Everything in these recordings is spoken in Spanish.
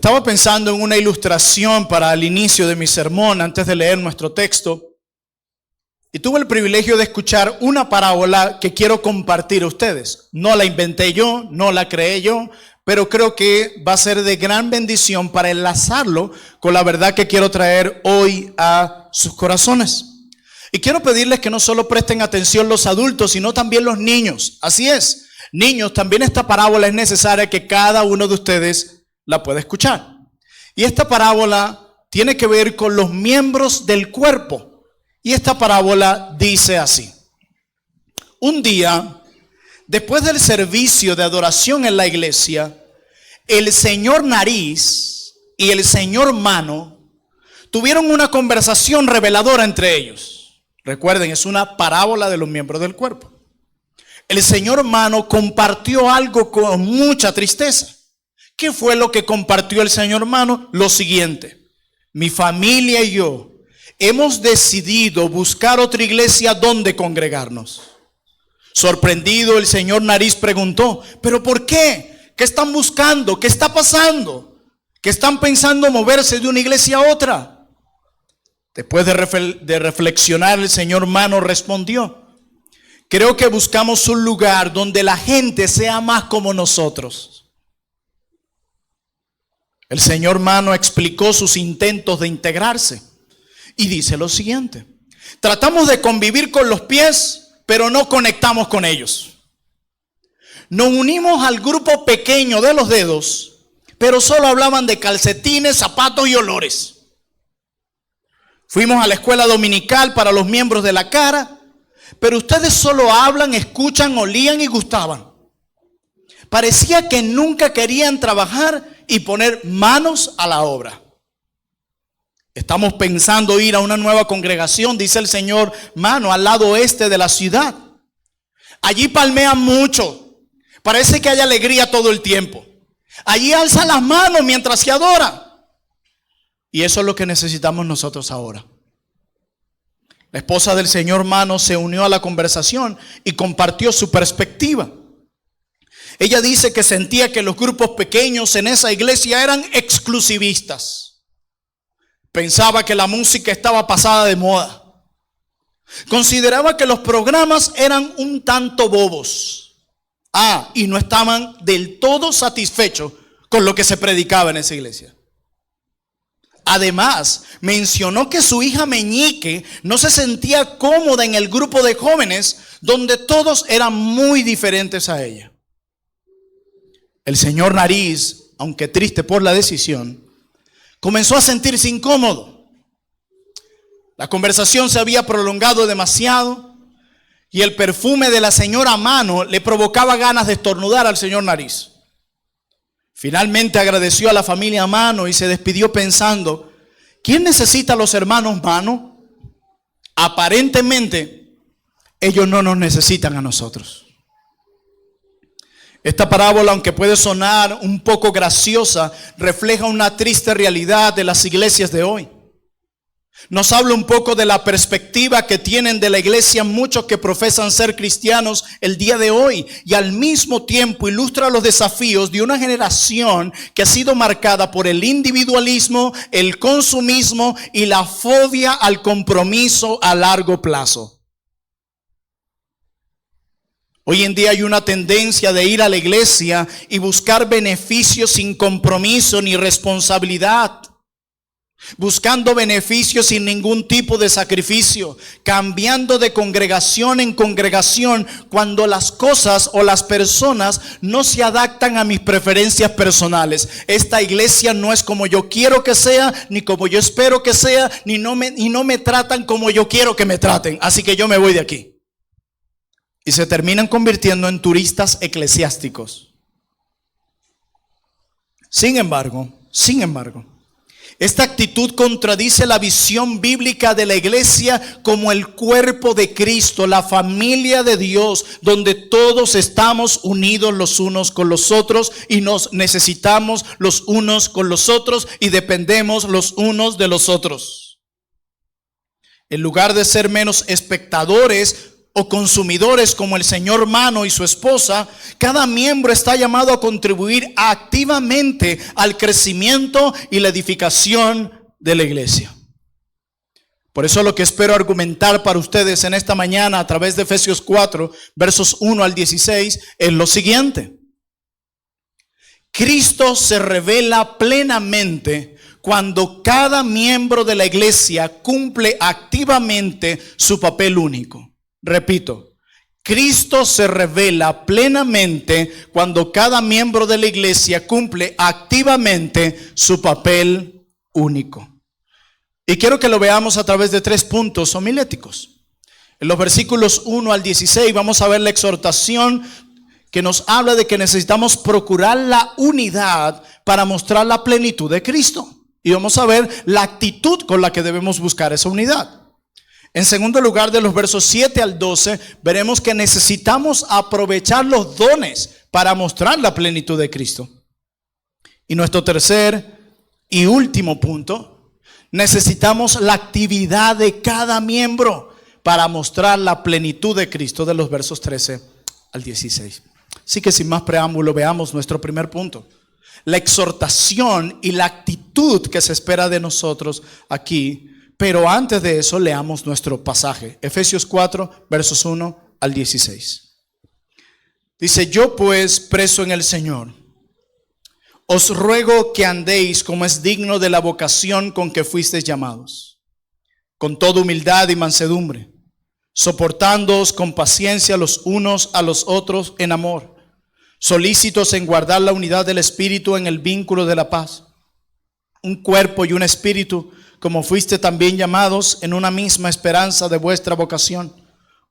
Estaba pensando en una ilustración para el inicio de mi sermón antes de leer nuestro texto. Y tuve el privilegio de escuchar una parábola que quiero compartir a ustedes. No la inventé yo, no la creé yo, pero creo que va a ser de gran bendición para enlazarlo con la verdad que quiero traer hoy a sus corazones. Y quiero pedirles que no solo presten atención los adultos, sino también los niños. Así es, niños, también esta parábola es necesaria que cada uno de ustedes la pueda escuchar. Y esta parábola tiene que ver con los miembros del cuerpo. Y esta parábola dice así: un día, después del servicio de adoración en la iglesia, el señor Nariz y el señor Mano tuvieron una conversación reveladora entre ellos. Recuerden, es una parábola de los miembros del cuerpo. El señor Mano compartió algo con mucha tristeza. ¿Qué fue lo que compartió el señor Mano? Lo siguiente: mi familia y yo hemos decidido buscar otra iglesia donde congregarnos. Sorprendido, el señor Nariz preguntó: ¿pero por qué? ¿Qué están buscando? ¿Qué está pasando? ¿Qué están pensando moverse de una iglesia a otra? Después de reflexionar, el señor Mano respondió: creo que buscamos un lugar donde la gente sea más como nosotros. El señor Mano explicó sus intentos de integrarse y dice lo siguiente: tratamos de convivir con los pies, pero no conectamos con ellos. Nos unimos al grupo pequeño de los dedos, pero solo hablaban de calcetines, zapatos y olores. Fuimos a la escuela dominical para los miembros de la cara, pero ustedes solo hablan, escuchan, olían y gustaban. Parecía que nunca querían trabajar y poner manos a la obra. Estamos pensando ir a una nueva congregación, dice el señor Mano, al lado oeste de la ciudad. Allí palmean mucho. Parece que hay alegría todo el tiempo. Allí alzan las manos mientras se adora. Y eso es lo que necesitamos nosotros ahora. La esposa del señor Mano se unió a la conversación y compartió su perspectiva. Ella dice que sentía que los grupos pequeños en esa iglesia eran exclusivistas. Pensaba que la música estaba pasada de moda. Consideraba que los programas eran un tanto bobos. Y no estaban del todo satisfechos con lo que se predicaba en esa iglesia. Además, mencionó que su hija Meñique no se sentía cómoda en el grupo de jóvenes donde todos eran muy diferentes a ella. El señor Nariz, aunque triste por la decisión, comenzó a sentirse incómodo. La conversación se había prolongado demasiado y el perfume de la señora Mano le provocaba ganas de estornudar al señor Nariz. Finalmente agradeció a la familia Mano y se despidió pensando: ¿quién necesita a los hermanos Mano? Aparentemente, ellos no nos necesitan a nosotros. Esta parábola, aunque puede sonar un poco graciosa, refleja una triste realidad de las iglesias de hoy. Nos habla un poco de la perspectiva que tienen de la iglesia muchos que profesan ser cristianos el día de hoy, y al mismo tiempo ilustra los desafíos de una generación que ha sido marcada por el individualismo, el consumismo y la fobia al compromiso a largo plazo. Hoy en día hay una tendencia de ir a la iglesia y buscar beneficios sin compromiso ni responsabilidad. Buscando beneficios sin ningún tipo de sacrificio. Cambiando de congregación en congregación cuando las cosas o las personas no se adaptan a mis preferencias personales. Esta iglesia no es como yo quiero que sea, ni como yo espero que sea, y no me tratan como yo quiero que me traten. Así que yo me voy de aquí. Y se terminan convirtiendo en turistas eclesiásticos. Sin embargo, esta actitud contradice la visión bíblica de la iglesia como el cuerpo de Cristo, la familia de Dios, donde todos estamos unidos los unos con los otros y nos necesitamos los unos con los otros y dependemos los unos de los otros. En lugar de ser menos espectadores o consumidores como el señor Mano y su esposa, cada miembro está llamado a contribuir activamente al crecimiento y la edificación de la iglesia. Por eso lo que espero argumentar para ustedes en esta mañana a través de Efesios 4, versos 1 al 16, es lo siguiente. Cristo se revela plenamente cuando cada miembro de la iglesia cumple activamente su papel único. Repito, Cristo se revela plenamente cuando cada miembro de la iglesia cumple activamente su papel único. Y quiero que lo veamos a través de 3 puntos homiléticos. En los versículos 1 al 16 vamos a ver la exhortación que nos habla de que necesitamos procurar la unidad para mostrar la plenitud de Cristo. Y vamos a ver la actitud con la que debemos buscar esa unidad. En segundo lugar, de los versos 7 al 12, veremos que necesitamos aprovechar los dones para mostrar la plenitud de Cristo. Y nuestro tercer y último punto, necesitamos la actividad de cada miembro para mostrar la plenitud de Cristo, de los versos 13 al 16. Así que sin más preámbulo, veamos nuestro primer punto. La exhortación y la actitud que se espera de nosotros aquí. Pero antes de eso, leamos nuestro pasaje. Efesios 4, versos 1 al 16. Dice: yo pues, preso en el Señor, os ruego que andéis como es digno de la vocación con que fuisteis llamados, con toda humildad y mansedumbre, soportándoos con paciencia los unos a los otros en amor, solícitos en guardar la unidad del Espíritu en el vínculo de la paz. Un cuerpo y un espíritu, como fuiste también llamados en una misma esperanza de vuestra vocación.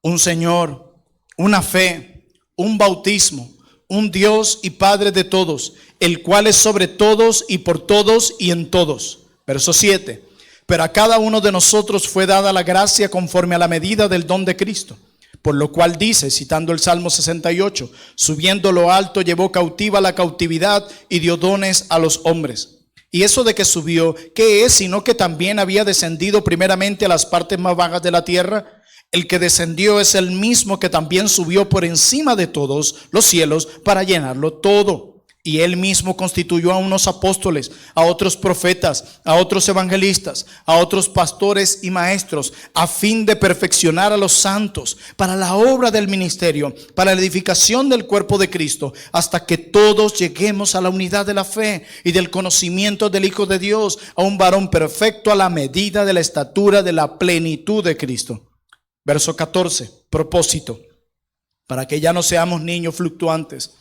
Un Señor, una fe, un bautismo, un Dios y Padre de todos, el cual es sobre todos y por todos y en todos. Verso 7. Pero a cada uno de nosotros fue dada la gracia conforme a la medida del don de Cristo. Por lo cual dice, citando el Salmo 68, subiendo lo alto llevó cautiva la cautividad y dio dones a los hombres. Y eso de que subió, ¿qué es? Sino que también había descendido primeramente a las partes más bajas de la tierra. El que descendió es el mismo que también subió por encima de todos los cielos para llenarlo todo. Y él mismo constituyó a unos apóstoles, a otros profetas, a otros evangelistas, a otros pastores y maestros, a fin de perfeccionar a los santos para la obra del ministerio, para la edificación del cuerpo de Cristo, hasta que todos lleguemos a la unidad de la fe y del conocimiento del Hijo de Dios, a un varón perfecto a la medida de la estatura de la plenitud de Cristo. Verso 14, propósito, para que ya no seamos niños fluctuantes,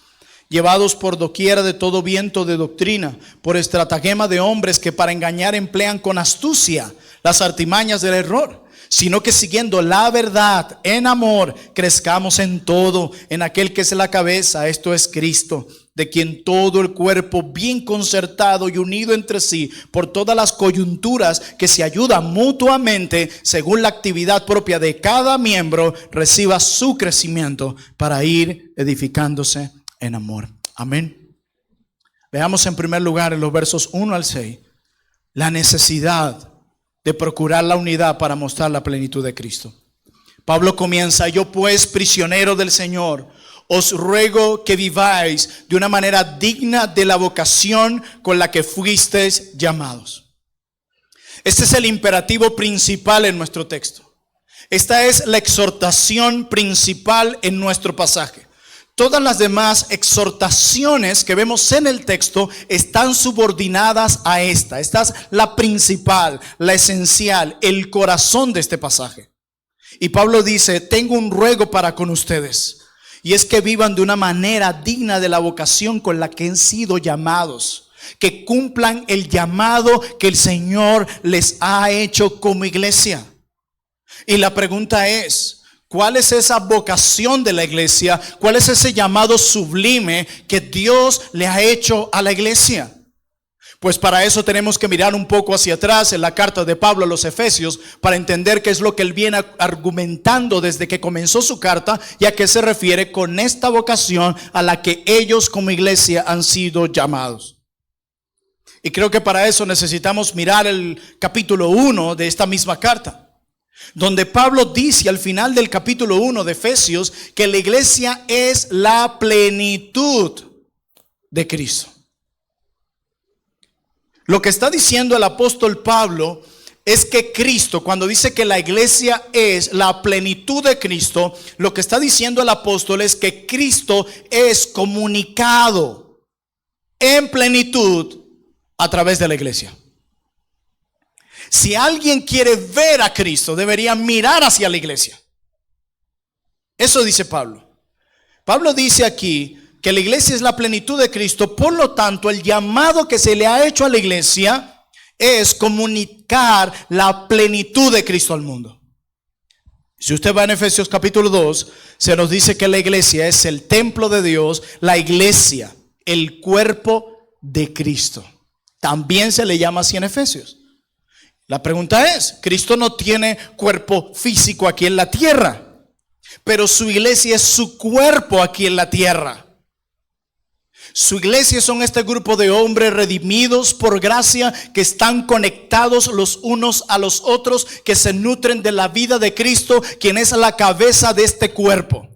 llevados por doquiera de todo viento de doctrina, por estratagema de hombres que para engañar emplean con astucia las artimañas del error, sino que siguiendo la verdad en amor, crezcamos en todo, en aquel que es la cabeza, esto es Cristo, de quien todo el cuerpo bien concertado y unido entre sí por todas las coyunturas que se ayudan mutuamente según la actividad propia de cada miembro, reciba su crecimiento para ir edificándose en amor. Amén. Veamos en primer lugar en los versos 1 al 6 la necesidad de procurar la unidad para mostrar la plenitud de Cristo. Pablo comienza: yo pues, prisionero del Señor, os ruego que viváis de una manera digna de la vocación con la que fuisteis llamados. Este es el imperativo principal en nuestro texto. Esta es la exhortación principal en nuestro pasaje. Todas las demás exhortaciones que vemos en el texto están subordinadas a esta. Esta es la principal, la esencial, el corazón de este pasaje. Y Pablo dice: tengo un ruego para con ustedes, y es que vivan de una manera digna de la vocación con la que han sido llamados, que cumplan el llamado que el Señor les ha hecho como iglesia. Y la pregunta es: ¿cuál es esa vocación de la iglesia? ¿Cuál es ese llamado sublime que Dios le ha hecho a la iglesia? Pues para eso tenemos que mirar un poco hacia atrás en la carta de Pablo a los Efesios para entender qué es lo que él viene argumentando desde que comenzó su carta y a qué se refiere con esta vocación a la que ellos como iglesia han sido llamados. Y creo que para eso necesitamos mirar el capítulo 1 de esta misma carta. donde Pablo dice al final del capítulo 1 de Efesios que la iglesia es la plenitud de Cristo. Lo que está diciendo el apóstol Pablo es que Cristo, cuando dice que la iglesia es la plenitud de Cristo, lo que está diciendo el apóstol es que Cristo es comunicado en plenitud a través de la iglesia. Si alguien quiere ver a Cristo, debería mirar hacia la iglesia. Eso dice Pablo. Pablo dice aquí que la iglesia es la plenitud de Cristo, por lo tanto, el llamado que se le ha hecho a la iglesia es comunicar la plenitud de Cristo al mundo. Si usted va en Efesios capítulo 2, se nos dice que la iglesia es el templo de Dios, la iglesia, el cuerpo de Cristo. También se le llama así en Efesios. La pregunta es, Cristo no tiene cuerpo físico aquí en la tierra, pero su iglesia es su cuerpo aquí en la tierra. Su iglesia son este grupo de hombres redimidos por gracia, que están conectados los unos a los otros, que se nutren de la vida de Cristo, quien es la cabeza de este cuerpo.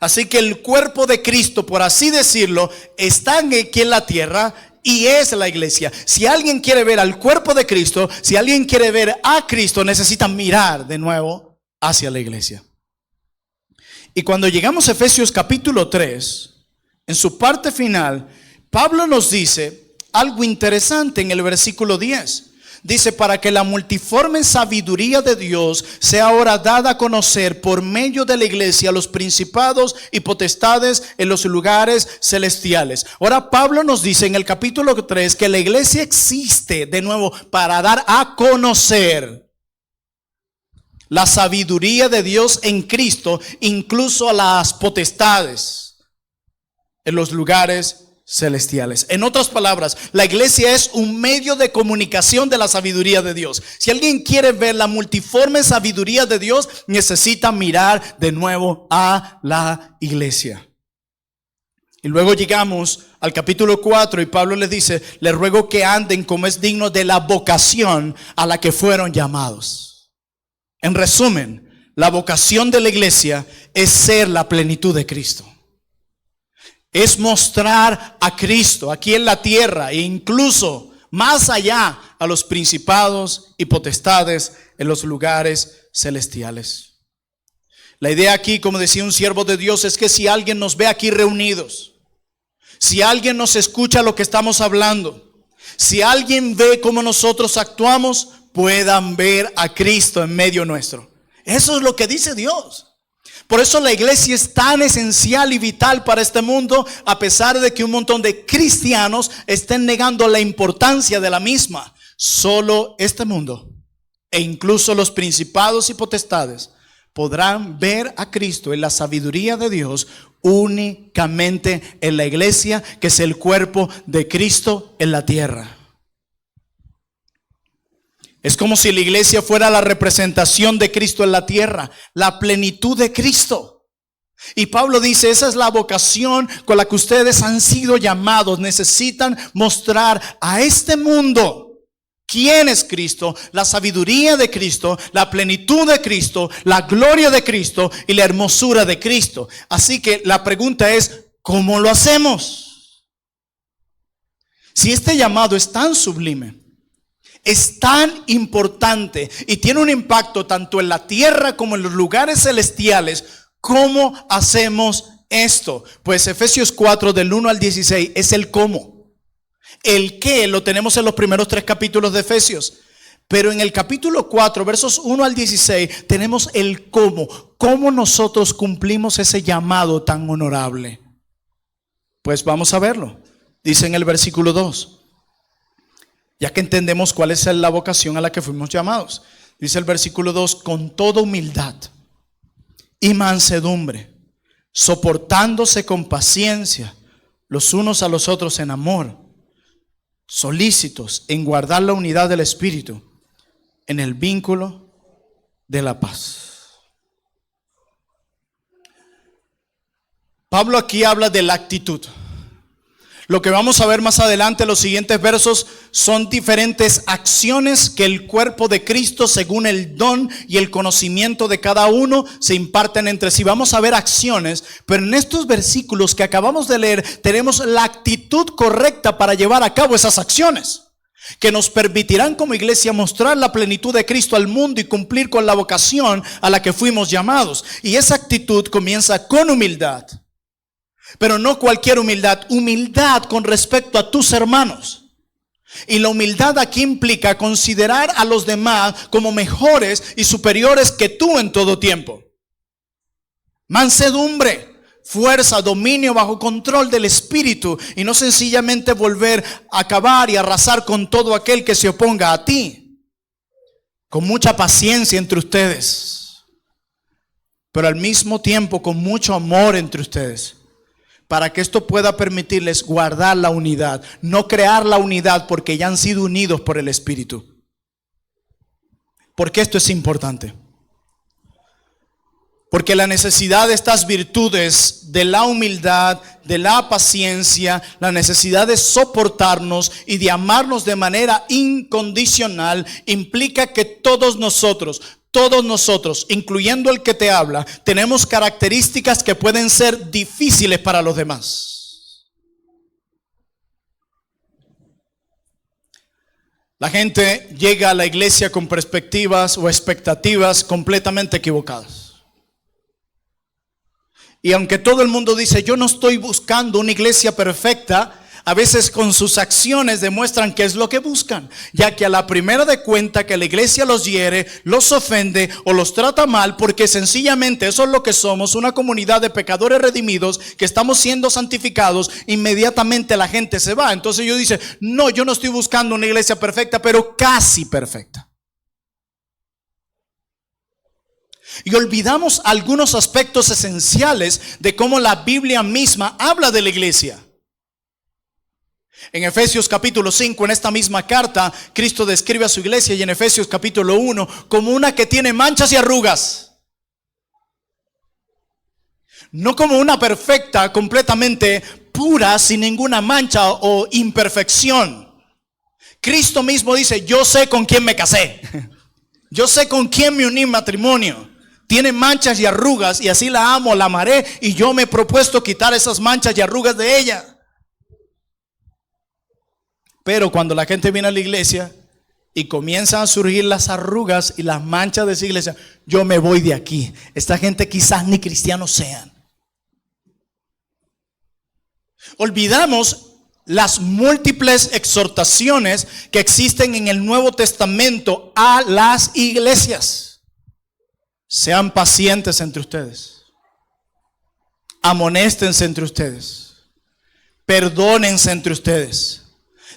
Así que el cuerpo de Cristo, por así decirlo, está aquí en la tierra y es la iglesia. Si alguien quiere ver al cuerpo de Cristo, si alguien quiere ver a Cristo, necesita mirar de nuevo hacia la iglesia. Y cuando llegamos a Efesios capítulo 3, en su parte final, Pablo nos dice algo interesante en el versículo 10. Dice, para que la multiforme sabiduría de Dios sea ahora dada a conocer por medio de la iglesia a los principados y potestades en los lugares celestiales. Ahora Pablo nos dice en el capítulo 3 que la iglesia existe de nuevo para dar a conocer la sabiduría de Dios en Cristo, incluso a las potestades en los lugares celestiales. En otras palabras, la iglesia es un medio de comunicación de la sabiduría de Dios. Si alguien quiere ver la multiforme sabiduría de Dios, necesita mirar de nuevo a la iglesia. Y luego llegamos al capítulo 4 y Pablo les dice, les ruego que anden como es digno de la vocación a la que fueron llamados. En resumen, la vocación de la iglesia es ser la plenitud de Cristo. Es mostrar a Cristo aquí en la tierra e incluso más allá a los principados y potestades en los lugares celestiales. La idea aquí, como decía un siervo de Dios, es que si alguien nos ve aquí reunidos, si alguien nos escucha lo que estamos hablando, si alguien ve cómo nosotros actuamos, puedan ver a Cristo en medio nuestro. Eso es lo que dice Dios. Por eso la iglesia es tan esencial y vital para este mundo, a pesar de que un montón de cristianos estén negando la importancia de la misma. Solo este mundo e incluso los principados y potestades podrán ver a Cristo en la sabiduría de Dios únicamente en la iglesia, que es el cuerpo de Cristo en la tierra. Es como si la iglesia fuera la representación de Cristo en la tierra, la plenitud de Cristo. Y Pablo dice, esa es la vocación con la que ustedes han sido llamados. Necesitan mostrar a este mundo quién es Cristo, la sabiduría de Cristo, la plenitud de Cristo, la gloria de Cristo y la hermosura de Cristo. Así que la pregunta es, ¿cómo lo hacemos? Si este llamado es tan sublime, es tan importante y tiene un impacto tanto en la tierra como en los lugares celestiales, ¿cómo hacemos esto? Pues Efesios 4 del 1 al 16 es el cómo. El qué lo tenemos en los primeros 3 capítulos de Efesios. Pero en el capítulo 4, versos 1 al 16, tenemos el cómo. ¿Cómo nosotros cumplimos ese llamado tan honorable? Pues vamos a verlo. Dice en el versículo 2. Ya que entendemos cuál es la vocación a la que fuimos llamados. Dice el versículo 2, con toda humildad y mansedumbre, soportándose con paciencia los unos a los otros en amor, solícitos en guardar la unidad del Espíritu en el vínculo de la paz. Pablo aquí habla de la actitud. Lo que vamos a ver más adelante, los siguientes versos, son diferentes acciones que el cuerpo de Cristo, según el don y el conocimiento de cada uno, se imparten entre sí. Vamos a ver acciones, pero en estos versículos que acabamos de leer, tenemos la actitud correcta para llevar a cabo esas acciones, que nos permitirán como iglesia mostrar la plenitud de Cristo al mundo y cumplir con la vocación a la que fuimos llamados. Y esa actitud comienza con humildad. Pero no cualquier humildad, humildad con respecto a tus hermanos. Y la humildad aquí implica considerar a los demás como mejores y superiores que tú en todo tiempo. Mansedumbre, fuerza, dominio bajo control del espíritu, y no sencillamente volver a acabar y arrasar con todo aquel que se oponga a ti. Con mucha paciencia entre ustedes, pero al mismo tiempo con mucho amor entre ustedes, para que esto pueda permitirles guardar la unidad, no crear la unidad porque ya han sido unidos por el Espíritu. ¿Por qué esto es importante? Porque la necesidad de estas virtudes, de la humildad, de la paciencia, la necesidad de soportarnos y de amarnos de manera incondicional, implica que todos nosotros, incluyendo el que te habla, tenemos características que pueden ser difíciles para los demás. La gente llega a la iglesia con perspectivas o expectativas completamente equivocadas. Y aunque todo el mundo dice, yo no estoy buscando una iglesia perfecta, a veces con sus acciones demuestran qué es lo que buscan, ya que a la primera de cuenta que la iglesia los hiere, los ofende o los trata mal, porque sencillamente eso es lo que somos, una comunidad de pecadores redimidos que estamos siendo santificados, inmediatamente la gente se va. Entonces ellos dicen, no, yo no estoy buscando una iglesia perfecta, pero casi perfecta. Y olvidamos algunos aspectos esenciales de cómo la Biblia misma habla de la iglesia. En Efesios capítulo 5, en esta misma carta, Cristo describe a su iglesia, y en Efesios capítulo 1, como una que tiene manchas y arrugas. No como una perfecta, completamente pura, sin ninguna mancha o imperfección. Cristo mismo dice, yo sé con quién me casé. Yo sé con quién me uní en matrimonio. Tiene manchas y arrugas, y así la amo, la amaré, y yo me he propuesto quitar esas manchas y arrugas de ella. Pero cuando la gente viene a la iglesia y comienzan a surgir las arrugas y las manchas de esa iglesia, yo me voy de aquí. Esta gente quizás ni cristianos sean. Olvidamos las múltiples exhortaciones que existen en el Nuevo Testamento a las iglesias. Sean pacientes entre ustedes. Amonéstense entre ustedes. Perdónense entre ustedes.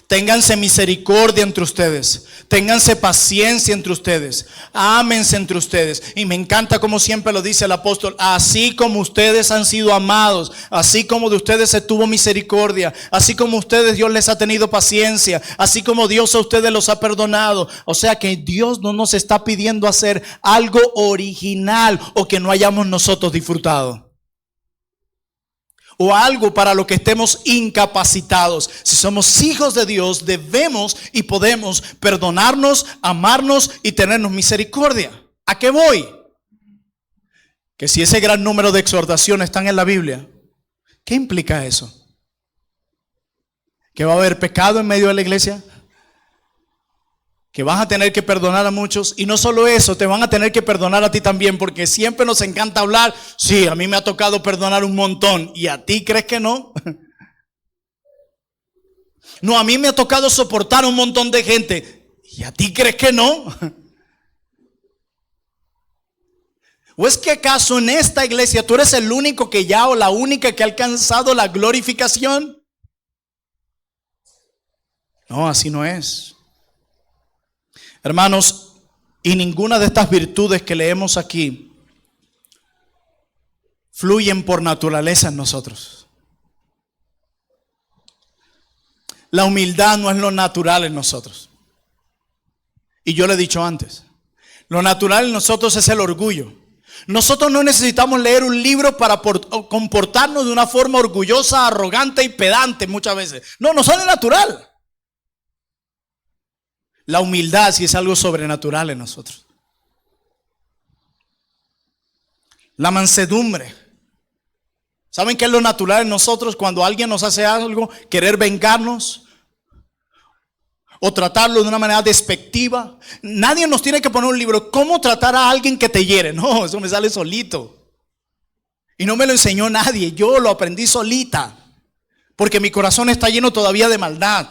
Ténganse misericordia entre ustedes. Ténganse paciencia entre ustedes. Ámense entre ustedes. Y me encanta como siempre lo dice el apóstol. Así como ustedes han sido amados, así como de ustedes se tuvo misericordia, así como ustedes Dios les ha tenido paciencia, así como Dios a ustedes los ha perdonado. O sea que Dios no nos está pidiendo hacer algo original o que no hayamos nosotros disfrutado, o algo para lo que estemos incapacitados. Si somos hijos de Dios, debemos y podemos perdonarnos, amarnos y tenernos misericordia. ¿A qué voy? Que si ese gran número de exhortaciones están en la Biblia, ¿qué implica eso? ¿Que va a haber pecado en medio de la iglesia? ¿Que vas a tener que perdonar a muchos? Y no solo eso, te van a tener que perdonar a ti también, porque siempre nos encanta hablar. Sí, a mí me ha tocado perdonar un montón. ¿Y a ti crees que no? No, a mí me ha tocado soportar un montón de gente. ¿Y a ti crees que no? ¿O es que acaso en esta iglesia tú eres el único que ya, o la única que ha alcanzado la glorificación? No, así no es. Hermanos, y ninguna de estas virtudes que leemos aquí fluyen por naturaleza en nosotros. La humildad no es lo natural en nosotros. Y yo lo he dicho antes, lo natural en nosotros es el orgullo. Nosotros no necesitamos leer un libro para comportarnos de una forma orgullosa, arrogante y pedante muchas veces. No, nos sale natural. La humildad sí es algo sobrenatural en nosotros. La mansedumbre. ¿Saben qué es lo natural en nosotros cuando alguien nos hace algo? Querer vengarnos o tratarlo de una manera despectiva. Nadie nos tiene que poner un libro, ¿cómo tratar a alguien que te hiere? No, eso me sale solito. Y no me lo enseñó nadie, yo lo aprendí solita. Porque mi corazón está lleno todavía de maldad.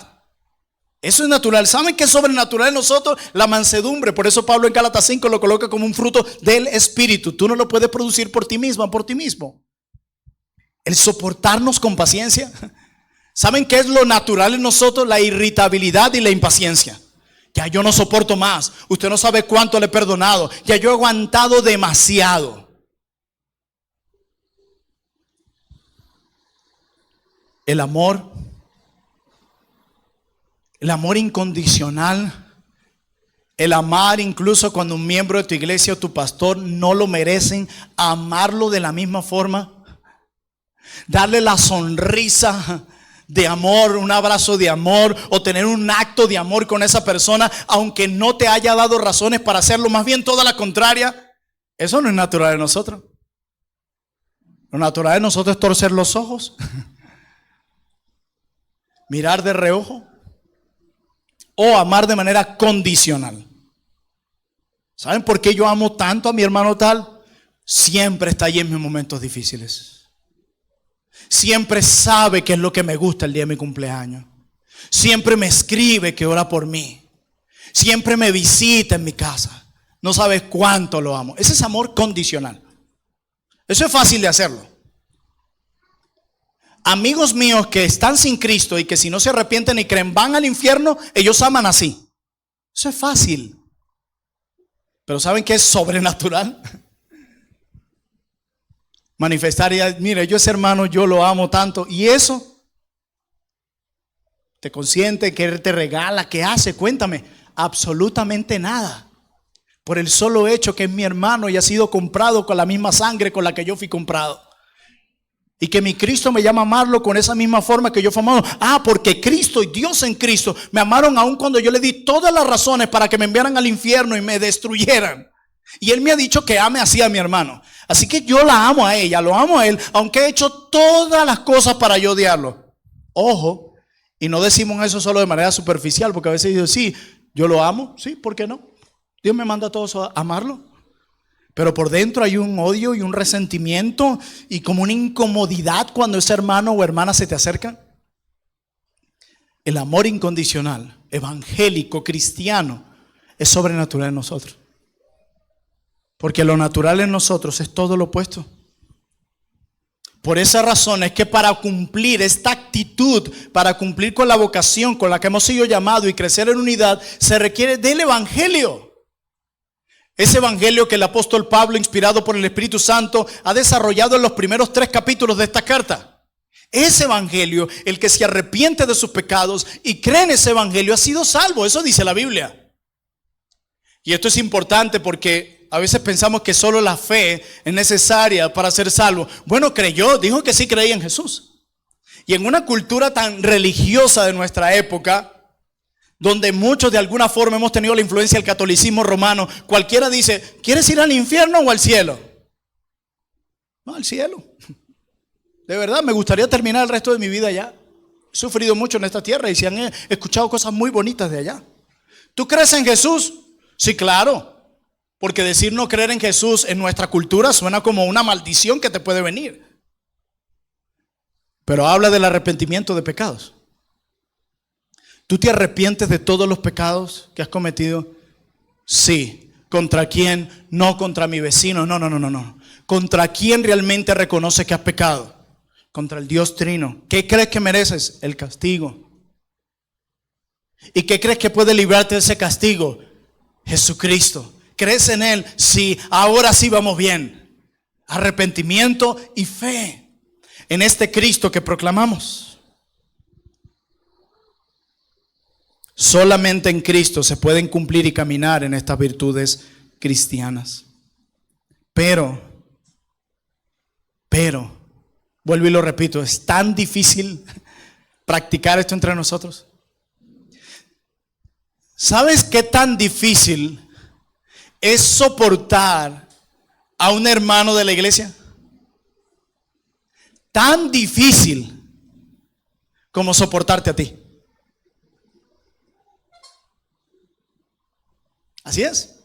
Eso es natural. ¿Saben qué es sobrenatural en nosotros? La mansedumbre. Por eso Pablo en Gálatas 5 lo coloca como un fruto del Espíritu. Tú no lo puedes producir por ti misma, por ti mismo. El soportarnos con paciencia. ¿Saben qué es lo natural en nosotros? La irritabilidad y la impaciencia. Ya yo no soporto más. Usted no sabe cuánto le he perdonado. Ya yo he aguantado demasiado. El amor incondicional. El amar incluso cuando un miembro de tu iglesia o tu pastor no lo merecen. Amarlo de la misma forma. Darle la sonrisa de amor, un abrazo de amor o tener un acto de amor con esa persona aunque no te haya dado razones para hacerlo, más bien toda la contraria. Eso no es natural de nosotros. Lo natural de nosotros es torcer los ojos, mirar de reojo o amar de manera condicional. ¿Saben por qué yo amo tanto a mi hermano tal? Siempre está ahí en mis momentos difíciles. Siempre sabe qué es lo que me gusta el día de mi cumpleaños. Siempre me escribe que ora por mí. Siempre me visita en mi casa. No sabes cuánto lo amo. Ese es amor condicional. Eso es fácil de hacerlo. Amigos míos que están sin Cristo y que si no se arrepienten y creen van al infierno, ellos aman así. Eso es fácil. Pero ¿saben qué es sobrenatural? Manifestar y mire, yo ese hermano, yo lo amo tanto. Y eso te consiente, que te regala, ¿qué hace? Cuéntame. Absolutamente nada. Por el solo hecho que es mi hermano y ha sido comprado con la misma sangre con la que yo fui comprado. Y que mi Cristo me llama a amarlo con esa misma forma que yo fui amado. Porque Cristo y Dios en Cristo me amaron aún cuando yo le di todas las razones para que me enviaran al infierno y me destruyeran. Y Él me ha dicho que ame así a mi hermano. Así que yo la amo a ella, lo amo a él, aunque he hecho todas las cosas para yo odiarlo. Ojo, y no decimos eso solo de manera superficial, porque a veces digo, sí, yo lo amo, sí, ¿por qué no? Dios me manda a todos a amarlo. Pero por dentro hay un odio y un resentimiento y como una incomodidad cuando ese hermano o hermana se te acerca. El amor incondicional, evangélico, cristiano, es sobrenatural en nosotros. Porque lo natural en nosotros es todo lo opuesto. Por esa razón es que para cumplir esta actitud, para cumplir con la vocación con la que hemos sido llamados y crecer en unidad, se requiere del evangelio. Ese evangelio que el apóstol Pablo, inspirado por el Espíritu Santo, ha desarrollado en los primeros 3 capítulos de esta carta. Ese evangelio, el que se arrepiente de sus pecados y cree en ese evangelio, ha sido salvo. Eso dice la Biblia. Y esto es importante porque a veces pensamos que solo la fe es necesaria para ser salvo. Bueno, creyó, dijo que sí creía en Jesús. Y en una cultura tan religiosa de nuestra época, donde muchos de alguna forma hemos tenido la influencia del catolicismo romano, cualquiera dice, ¿quieres ir al infierno o al cielo? No, al cielo. De verdad, me gustaría terminar el resto de mi vida allá. He sufrido mucho en esta tierra y se han escuchado cosas muy bonitas de allá. ¿Tú crees en Jesús? Sí, claro. Porque decir no creer en Jesús en nuestra cultura suena como una maldición que te puede venir. Pero habla del arrepentimiento de pecados. ¿Tú te arrepientes de todos los pecados que has cometido? Sí. ¿Contra quién? No contra mi vecino. No. ¿Contra quién realmente reconoce que has pecado? Contra el Dios Trino. ¿Qué crees que mereces? El castigo. ¿Y qué crees que puede librarte de ese castigo? Jesucristo. ¿Crees en Él? Sí, ahora sí vamos bien. Arrepentimiento y fe en este Cristo que proclamamos. Solamente en Cristo se pueden cumplir y caminar en estas virtudes cristianas. Pero, vuelvo y lo repito, es tan difícil practicar esto entre nosotros. ¿Sabes qué tan difícil es soportar a un hermano de la iglesia? Tan difícil como soportarte a ti. Así es.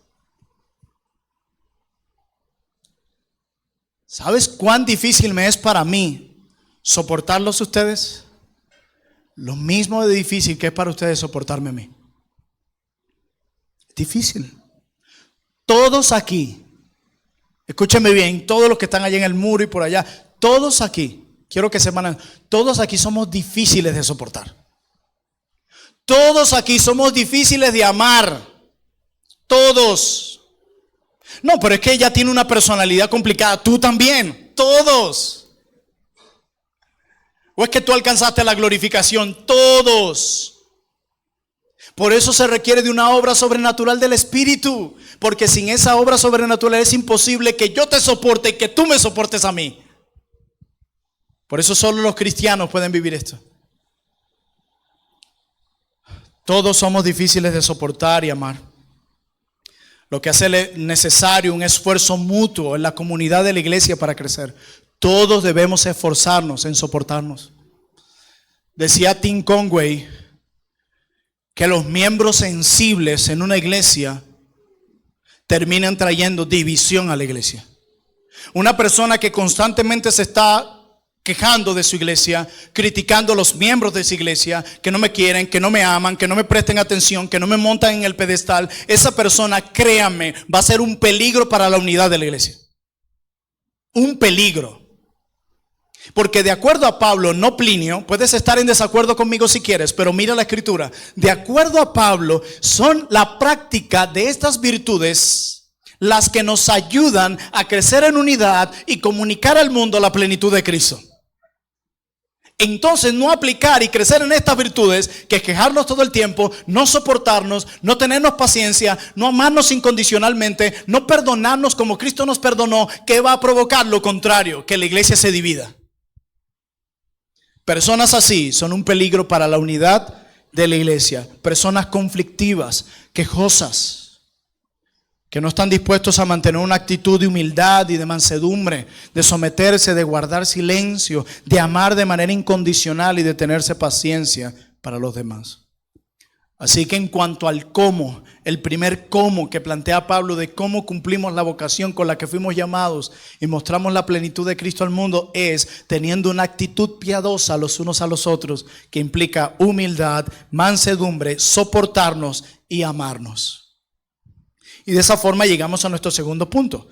¿Sabes cuán difícil me es para mí soportarlos a ustedes? Lo mismo de difícil que es para ustedes soportarme a mí. Es difícil. Todos aquí, escúchenme bien, todos los que están allá en el muro y por allá, todos aquí, quiero que sepan, todos aquí somos difíciles de soportar. Todos aquí somos difíciles de amar. Todos. No, pero es que ella tiene una personalidad complicada. Tú también. Todos. ¿O es que tú alcanzaste la glorificación? Todos. Por eso se requiere de una obra sobrenatural del Espíritu. Porque sin esa obra sobrenatural es imposible que yo te soporte y que tú me soportes a mí. Por eso solo los cristianos pueden vivir esto. Todos somos difíciles de soportar y amar. Lo que hace necesario un esfuerzo mutuo en la comunidad de la iglesia para crecer. Todos debemos esforzarnos en soportarnos. Decía Tim Conway que los miembros sensibles en una iglesia terminan trayendo división a la iglesia. Una persona que constantemente se está quejando de su iglesia, criticando a los miembros de su iglesia, que no me quieren, que no me aman, que no me presten atención, que no me montan en el pedestal, esa persona, créanme, va a ser un peligro para la unidad de la iglesia. Un peligro. Porque de acuerdo a Pablo, no Plinio, puedes estar en desacuerdo conmigo si quieres, pero mira la escritura. De acuerdo a Pablo, son la práctica de estas virtudes las que nos ayudan a crecer en unidad y comunicar al mundo la plenitud de Cristo. Entonces no aplicar y crecer en estas virtudes, que es quejarnos todo el tiempo, no soportarnos, no tenernos paciencia, no amarnos incondicionalmente, no perdonarnos como Cristo nos perdonó, que va a provocar lo contrario, que la iglesia se divida. Personas así son un peligro para la unidad de la iglesia. Personas conflictivas, quejosas, que no están dispuestos a mantener una actitud de humildad y de mansedumbre, de someterse, de guardar silencio, de amar de manera incondicional y de tenerse paciencia para los demás. Así que en cuanto al cómo, el primer cómo que plantea Pablo de cómo cumplimos la vocación con la que fuimos llamados y mostramos la plenitud de Cristo al mundo, es teniendo una actitud piadosa los unos a los otros, que implica humildad, mansedumbre, soportarnos y amarnos. Y de esa forma llegamos a nuestro segundo punto.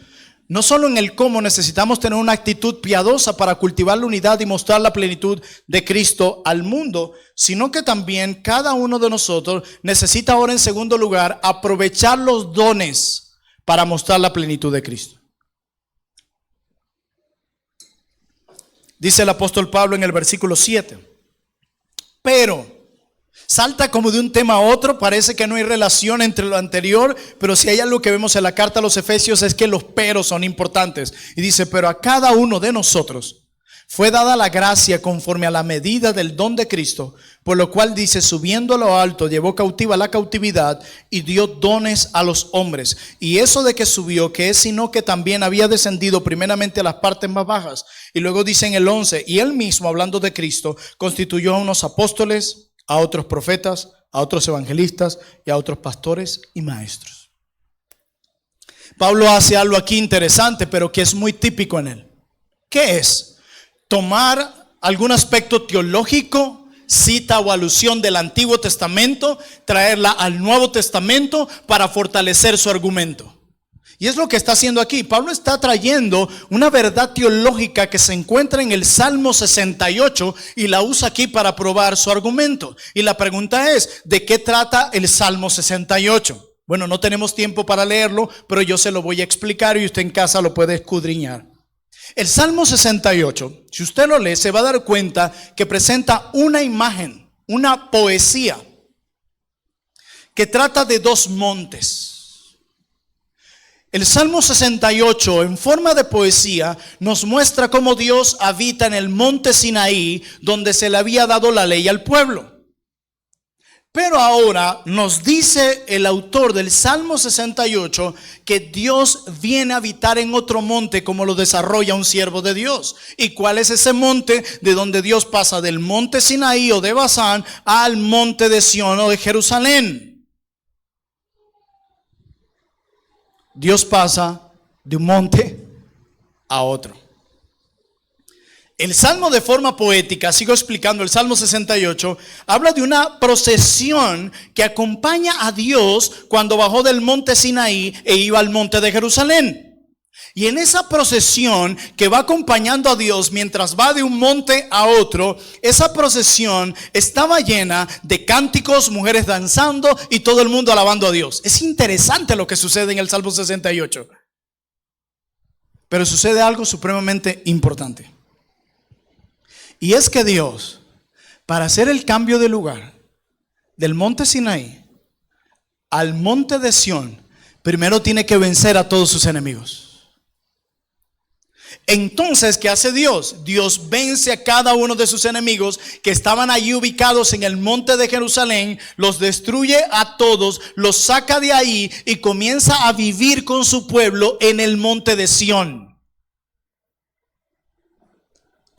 No solo en el cómo necesitamos tener una actitud piadosa para cultivar la unidad y mostrar la plenitud de Cristo al mundo, sino que también cada uno de nosotros necesita ahora, en segundo lugar, aprovechar los dones para mostrar la plenitud de Cristo. Dice el apóstol Pablo en el versículo 7. Pero salta como de un tema a otro, parece que no hay relación entre lo anterior, pero si hay algo que vemos en la carta a los Efesios es que los peros son importantes. Y dice, pero a cada uno de nosotros fue dada la gracia conforme a la medida del don de Cristo, por lo cual dice, subiendo a lo alto, llevó cautiva la cautividad y dio dones a los hombres. Y eso de que subió, que es sino que también había descendido primeramente a las partes más bajas. Y luego dice en el 11, y él mismo, hablando de Cristo, constituyó a unos apóstoles, a otros profetas, a otros evangelistas y a otros pastores y maestros. Pablo hace algo aquí interesante, pero que es muy típico en él. ¿Qué es? Tomar algún aspecto teológico, cita o alusión del Antiguo Testamento, traerla al Nuevo Testamento para fortalecer su argumento. Y es lo que está haciendo aquí. Pablo está trayendo una verdad teológica que se encuentra en el Salmo 68 y la usa aquí para probar su argumento. Y la pregunta es, ¿de qué trata el Salmo 68? Bueno, no tenemos tiempo para leerlo, pero yo se lo voy a explicar y usted en casa lo puede escudriñar. El Salmo 68, si usted lo lee, se va a dar cuenta que presenta una imagen, una poesía, que trata de dos montes. El Salmo 68, en forma de poesía, nos muestra cómo Dios habita en el monte Sinaí, donde se le había dado la ley al pueblo. Pero ahora nos dice el autor del Salmo 68 que Dios viene a habitar en otro monte, como lo desarrolla un siervo de Dios. ¿Y cuál es ese monte? De donde Dios pasa del monte Sinaí o de Basán al monte de Sión o de Jerusalén. Dios pasa de un monte a otro. El Salmo, de forma poética, sigo explicando, el Salmo 68, habla de una procesión que acompaña a Dios cuando bajó del monte Sinaí e iba al monte de Jerusalén. Y en esa procesión que va acompañando a Dios mientras va de un monte a otro, esa procesión estaba llena de cánticos, mujeres danzando y todo el mundo alabando a Dios. Es interesante lo que sucede en el Salmo 68. Pero sucede algo supremamente importante. Y es que Dios, para hacer el cambio de lugar del monte Sinaí al monte de Sión, primero tiene que vencer a todos sus enemigos. Entonces, ¿qué hace Dios? Dios vence a cada uno de sus enemigos que estaban allí ubicados en el monte de Jerusalén, los destruye a todos, los saca de ahí y comienza a vivir con su pueblo en el monte de Sión.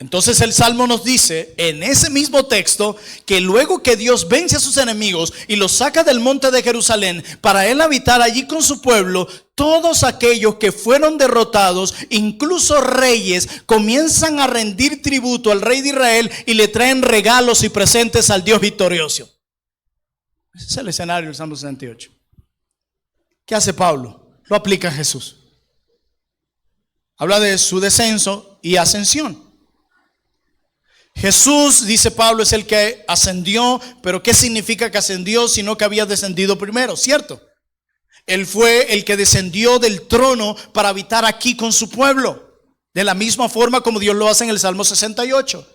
Entonces el Salmo nos dice en ese mismo texto que luego que Dios vence a sus enemigos y los saca del monte de Jerusalén para él habitar allí con su pueblo, todos aquellos que fueron derrotados, incluso reyes, comienzan a rendir tributo al rey de Israel y le traen regalos y presentes al Dios victorioso. Ese es el escenario del Salmo 68. ¿Qué hace Pablo? Lo aplica a Jesús. Habla de su descenso y ascensión. Jesús, dice Pablo, es el que ascendió, pero ¿qué significa que ascendió sino que había descendido primero? ¿Cierto? Él fue el que descendió del trono para habitar aquí con su pueblo, de la misma forma como Dios lo hace en el Salmo 68.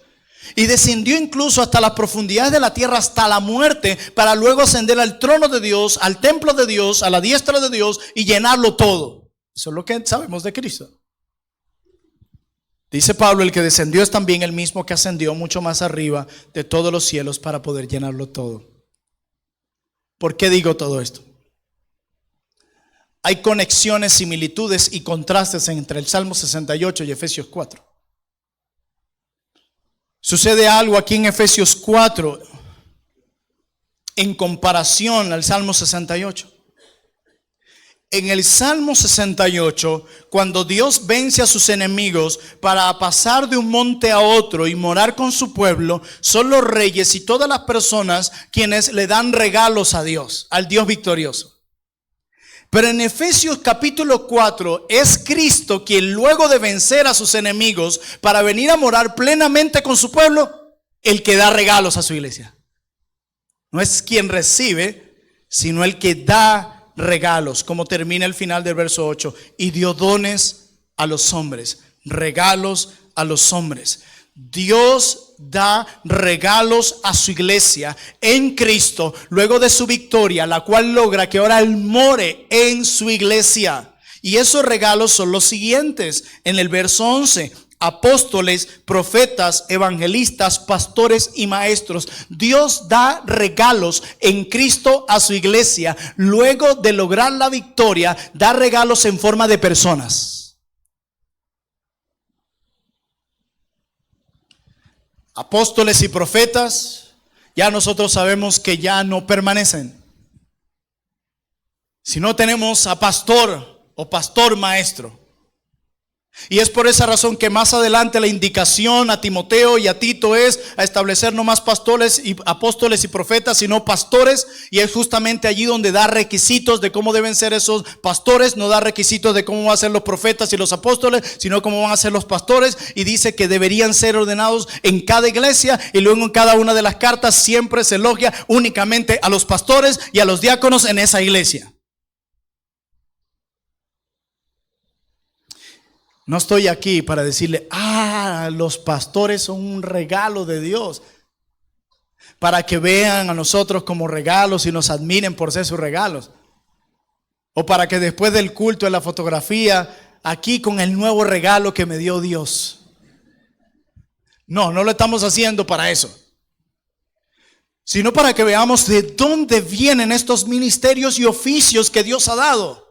Y descendió incluso hasta las profundidades de la tierra, hasta la muerte, para luego ascender al trono de Dios, al templo de Dios, a la diestra de Dios y llenarlo todo. Eso es lo que sabemos de Cristo. Dice Pablo, el que descendió es también el mismo que ascendió mucho más arriba de todos los cielos para poder llenarlo todo. ¿Por qué digo todo esto? Hay conexiones, similitudes y contrastes entre el Salmo 68 y Efesios 4. Sucede algo aquí en Efesios 4 en comparación al Salmo 68. En el Salmo 68, cuando Dios vence a sus enemigos para pasar de un monte a otro y morar con su pueblo, son los reyes y todas las personas quienes le dan regalos a Dios, al Dios victorioso. Pero en Efesios capítulo 4 es Cristo quien, luego de vencer a sus enemigos para venir a morar plenamente con su pueblo, el que da regalos a su iglesia. No es quien recibe, sino el que da regalos, como termina el final del verso 8, y dio dones a los hombres, regalos a los hombres. Dios da regalos a su iglesia en Cristo, luego de su victoria, la cual logra que ahora Él more en su iglesia. Y esos regalos son los siguientes, en el verso 11. Apóstoles, profetas, evangelistas, pastores y maestros. Dios da regalos en Cristo a su iglesia. Luego de lograr la victoria, da regalos en forma de personas. Apóstoles y profetas, ya nosotros sabemos que ya no permanecen. Si no tenemos a pastor o pastor maestro. Y es por esa razón que más adelante la indicación a Timoteo y a Tito es a establecer no más pastores y apóstoles y profetas, sino pastores. Y es justamente allí donde da requisitos de cómo deben ser esos pastores. No da requisitos de cómo van a ser los profetas y los apóstoles, sino cómo van a ser los pastores. Y dice que deberían ser ordenados en cada iglesia. Y luego en cada una de las cartas siempre se elogia únicamente a los pastores y a los diáconos en esa iglesia. No estoy aquí para decirle, los pastores son un regalo de Dios, para que vean a nosotros como regalos y nos admiren por ser sus regalos. O para que después del culto, en la fotografía, aquí con el nuevo regalo que me dio Dios. No, no lo estamos haciendo para eso. Sino para que veamos de dónde vienen estos ministerios y oficios que Dios ha dado.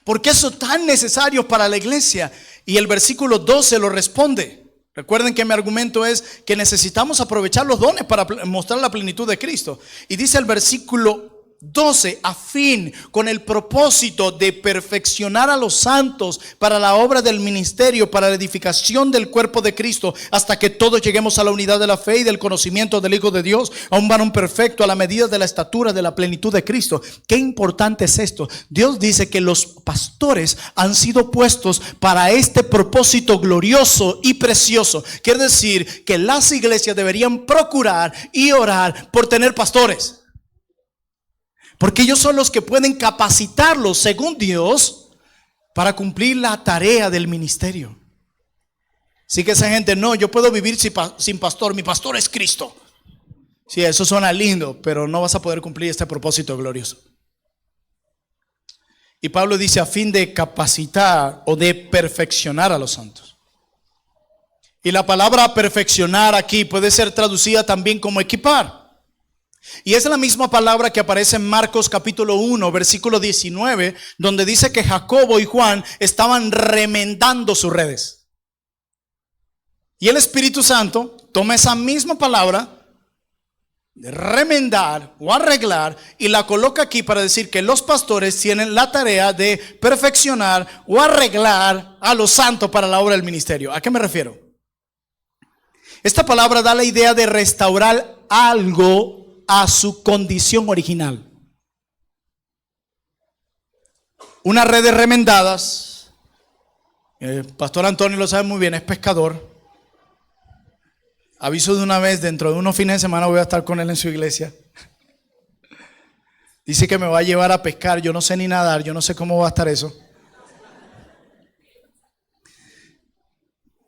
¿Por qué son tan necesarios para la iglesia? Y el versículo 12 lo responde. Recuerden que mi argumento es que necesitamos aprovechar los dones para mostrar la plenitud de Cristo. Y dice el versículo 12, a fin, con el propósito de perfeccionar a los santos para la obra del ministerio, para la edificación del cuerpo de Cristo, hasta que todos lleguemos a la unidad de la fe y del conocimiento del Hijo de Dios, a un varón perfecto, a la medida de la estatura de la plenitud de Cristo. Qué importante es esto. Dios dice que los pastores han sido puestos para este propósito glorioso y precioso. Quiere decir que las iglesias deberían procurar y orar por tener pastores. Porque ellos son los que pueden capacitarlos, según Dios, para cumplir la tarea del ministerio. Así que esa gente, no, yo puedo vivir sin pastor, mi pastor es Cristo. Sí, eso suena lindo, pero no vas a poder cumplir este propósito glorioso. Y Pablo dice, a fin de capacitar o de perfeccionar a los santos. Y la palabra perfeccionar aquí puede ser traducida también como equipar. Y es la misma palabra que aparece en Marcos capítulo 1, versículo 19, donde dice que Jacobo y Juan estaban remendando sus redes. Y el Espíritu Santo toma esa misma palabra de remendar o arreglar y la coloca aquí para decir que los pastores tienen la tarea de perfeccionar o arreglar a los santos para la obra del ministerio. ¿A qué me refiero? Esta palabra da la idea de restaurar algo a su condición original. Unas redes remendadas. El pastor Antonio lo sabe muy bien, es pescador. Aviso de una vez, dentro de unos fines de semana voy a estar con él en su iglesia. Dice que me va a llevar a pescar. Yo no sé ni nadar, yo no sé cómo va a estar eso.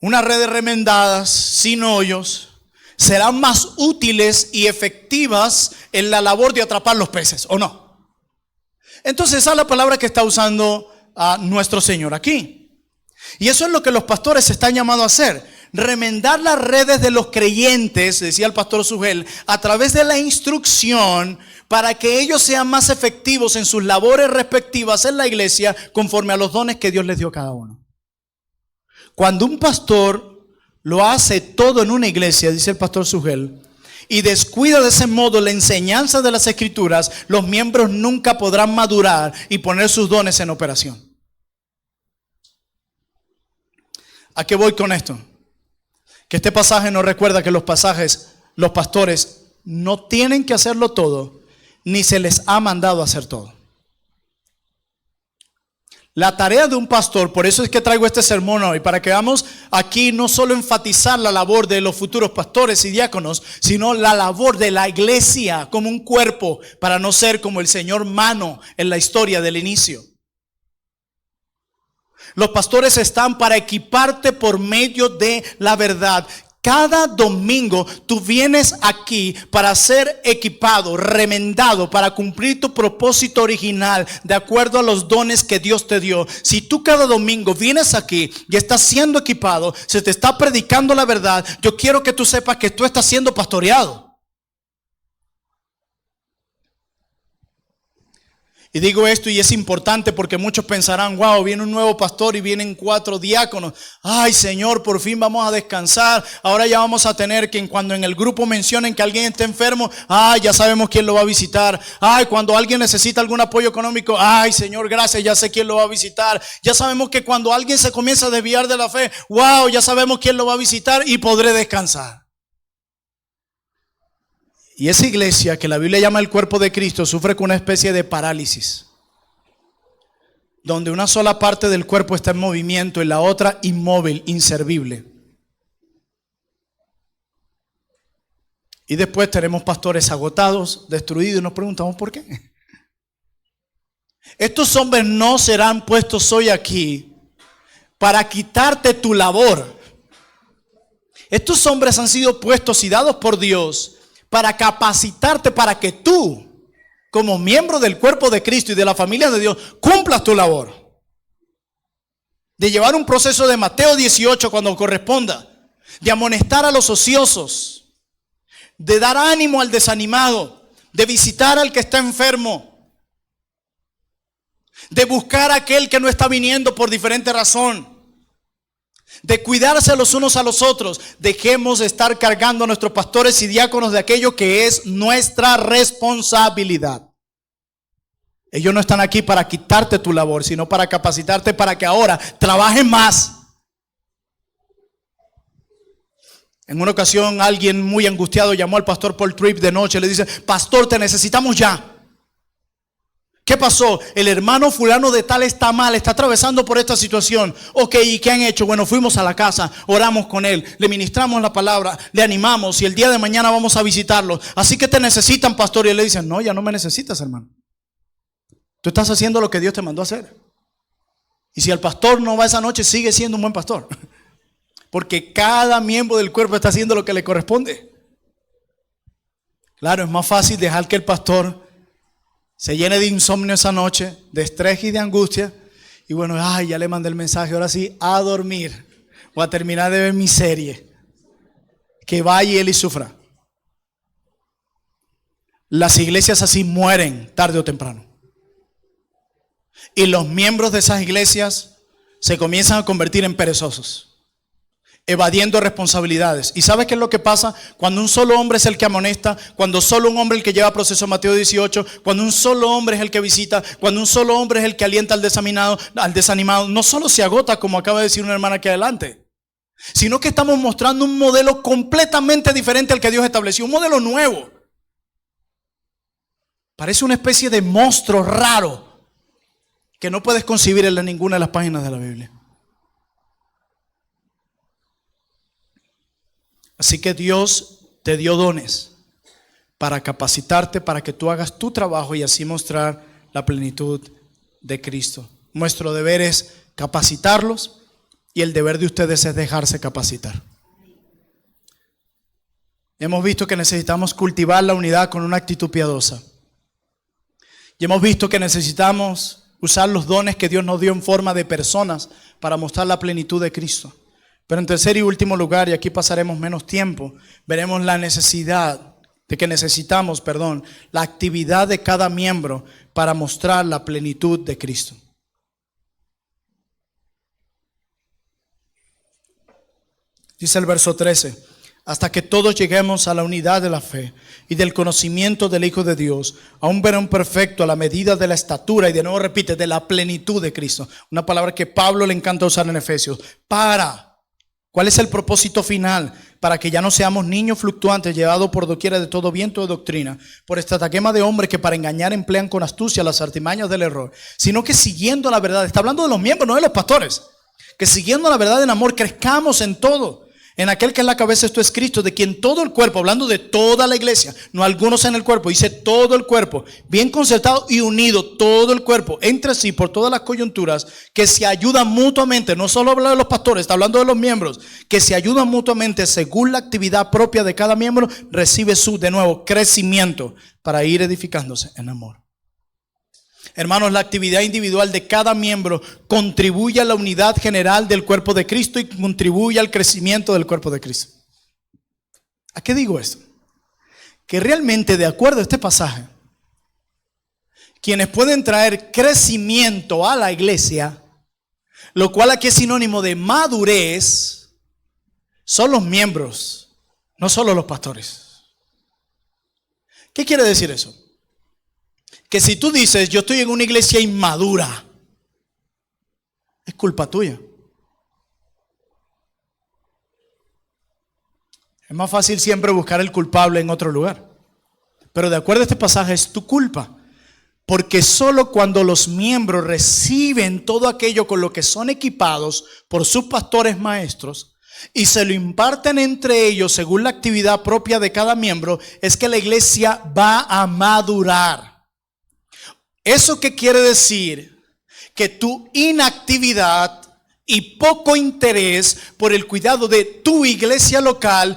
Unas redes remendadas, sin hoyos, serán más útiles y efectivas en la labor de atrapar los peces, ¿o no? Entonces esa es la palabra que está usando a nuestro Señor aquí. Y eso es lo que los pastores están llamados a hacer: remendar las redes de los creyentes, decía el pastor Sugel, a través de la instrucción, para que ellos sean más efectivos en sus labores respectivas en la iglesia, conforme a los dones que Dios les dio a cada uno. Cuando un pastor lo hace todo en una iglesia, dice el pastor Sugel, y descuida de ese modo la enseñanza de las Escrituras, los miembros nunca podrán madurar y poner sus dones en operación. ¿A qué voy con esto? Que este pasaje nos recuerda que los pastores no tienen que hacerlo todo, ni se les ha mandado a hacer todo. La tarea de un pastor, por eso es que traigo este sermón hoy, para que vamos aquí no solo enfatizar la labor de los futuros pastores y diáconos, sino la labor de la iglesia como un cuerpo, para no ser como el señor Mano en la historia del inicio. Los pastores están para equiparte por medio de la verdad. Cada domingo tú vienes aquí para ser equipado, remendado, para cumplir tu propósito original de acuerdo a los dones que Dios te dio. Si tú cada domingo vienes aquí y estás siendo equipado, se te está predicando la verdad, yo quiero que tú sepas que tú estás siendo pastoreado. Y digo esto y es importante porque muchos pensarán, wow, viene un nuevo pastor y vienen 4 diáconos. Ay, Señor, por fin vamos a descansar. Ahora ya vamos a tener que cuando en el grupo mencionen que alguien está enfermo, ay, ya sabemos quién lo va a visitar. Ay, cuando alguien necesita algún apoyo económico, ay, Señor, gracias, ya sé quién lo va a visitar. Ya sabemos que cuando alguien se comienza a desviar de la fe, wow, ya sabemos quién lo va a visitar y podré descansar. Y esa iglesia que la Biblia llama el cuerpo de Cristo sufre con una especie de parálisis, donde una sola parte del cuerpo está en movimiento y la otra inmóvil, inservible. Y después tenemos pastores agotados, destruidos, y nos preguntamos ¿por qué? Estos hombres no serán puestos hoy aquí para quitarte tu labor. Estos hombres han sido puestos y dados por Dios para capacitarte para que tú como miembro del cuerpo de Cristo y de la familia de Dios, cumplas tu labor de llevar un proceso de Mateo 18 cuando corresponda, de amonestar a los ociosos, de dar ánimo al desanimado, de visitar al que está enfermo, de buscar a aquel que no está viniendo por diferente razón, de cuidarse los unos a los otros. Dejemos de estar cargando a nuestros pastores y diáconos de aquello que es nuestra responsabilidad. Ellos no están aquí para quitarte tu labor, sino para capacitarte para que ahora trabajes más. En una ocasión alguien muy angustiado llamó al pastor Paul Tripp de noche y le dice: pastor, te necesitamos ya. ¿Qué pasó? El hermano fulano de tal está mal, está atravesando por esta situación. Ok, ¿y qué han hecho? Bueno, fuimos a la casa, oramos con él, le ministramos la palabra, le animamos y el día de mañana vamos a visitarlo. Así que te necesitan, pastor. Y él le dice: no, ya no me necesitas, hermano. Tú estás haciendo lo que Dios te mandó a hacer. Y si el pastor no va esa noche, sigue siendo un buen pastor. Porque cada miembro del cuerpo está haciendo lo que le corresponde. Claro, es más fácil dejar que el pastor se llene de insomnio esa noche, de estrés y de angustia. Y bueno, ay, ya le mandé el mensaje, ahora sí, a dormir. O a terminar de ver mi serie. Que vaya él y sufra. Las iglesias así mueren tarde o temprano. Y los miembros de esas iglesias se comienzan a convertir en perezosos, evadiendo responsabilidades. ¿Y sabes qué es lo que pasa? Cuando un solo hombre es el que amonesta, cuando solo un hombre es el que lleva proceso Mateo 18, cuando un solo hombre es el que visita, cuando un solo hombre es el que alienta al desanimado, no solo se agota, como acaba de decir una hermana aquí adelante, sino que estamos mostrando un modelo completamente diferente al que Dios estableció, un modelo nuevo. Parece una especie de monstruo raro que no puedes concebir en ninguna de las páginas de la Biblia. Así que Dios te dio dones para capacitarte, para que tú hagas tu trabajo y así mostrar la plenitud de Cristo. Nuestro deber es capacitarlos y el deber de ustedes es dejarse capacitar. Hemos visto que necesitamos cultivar la unidad con una actitud piadosa. Y hemos visto que necesitamos usar los dones que Dios nos dio en forma de personas para mostrar la plenitud de Cristo. Pero en tercer y último lugar, y aquí pasaremos menos tiempo, veremos la necesidad de que necesitamos, la actividad de cada miembro para mostrar la plenitud de Cristo. Dice el verso 13: hasta que todos lleguemos a la unidad de la fe y del conocimiento del Hijo de Dios, a un varón perfecto a la medida de la estatura, y de nuevo repite, de la plenitud de Cristo. Una palabra que Pablo le encanta usar en Efesios. ¿Cuál es el propósito final? Para que ya no seamos niños fluctuantes, llevados por doquiera de todo viento de doctrina, por estratagema de hombres que para engañar emplean con astucia las artimañas del error, sino que siguiendo la verdad, está hablando de los miembros, no de los pastores, que siguiendo la verdad en amor crezcamos en todo, en aquel que es la cabeza, esto es Cristo, de quien todo el cuerpo, hablando de toda la iglesia, no algunos en el cuerpo, dice todo el cuerpo, bien concertado y unido, todo el cuerpo, entre sí, por todas las coyunturas, que se ayudan mutuamente, no solo habla de los pastores, está hablando de los miembros, que se ayudan mutuamente según la actividad propia de cada miembro, recibe su, de nuevo, crecimiento para ir edificándose en amor. Hermanos, la actividad individual de cada miembro contribuye a la unidad general del cuerpo de Cristo y contribuye al crecimiento del cuerpo de Cristo. ¿A qué digo esto? Que realmente, de acuerdo a este pasaje, quienes pueden traer crecimiento a la iglesia, lo cual aquí es sinónimo de madurez, son los miembros, no solo los pastores. ¿Qué quiere decir eso? Que si tú dices, yo estoy en una iglesia inmadura, es culpa tuya. Es más fácil siempre buscar el culpable en otro lugar. Pero de acuerdo a este pasaje es tu culpa. Porque solo cuando los miembros reciben todo aquello con lo que son equipados por sus pastores maestros y se lo imparten entre ellos según la actividad propia de cada miembro, es que la iglesia va a madurar. ¿Eso qué quiere decir? Que tu inactividad y poco interés por el cuidado de tu iglesia local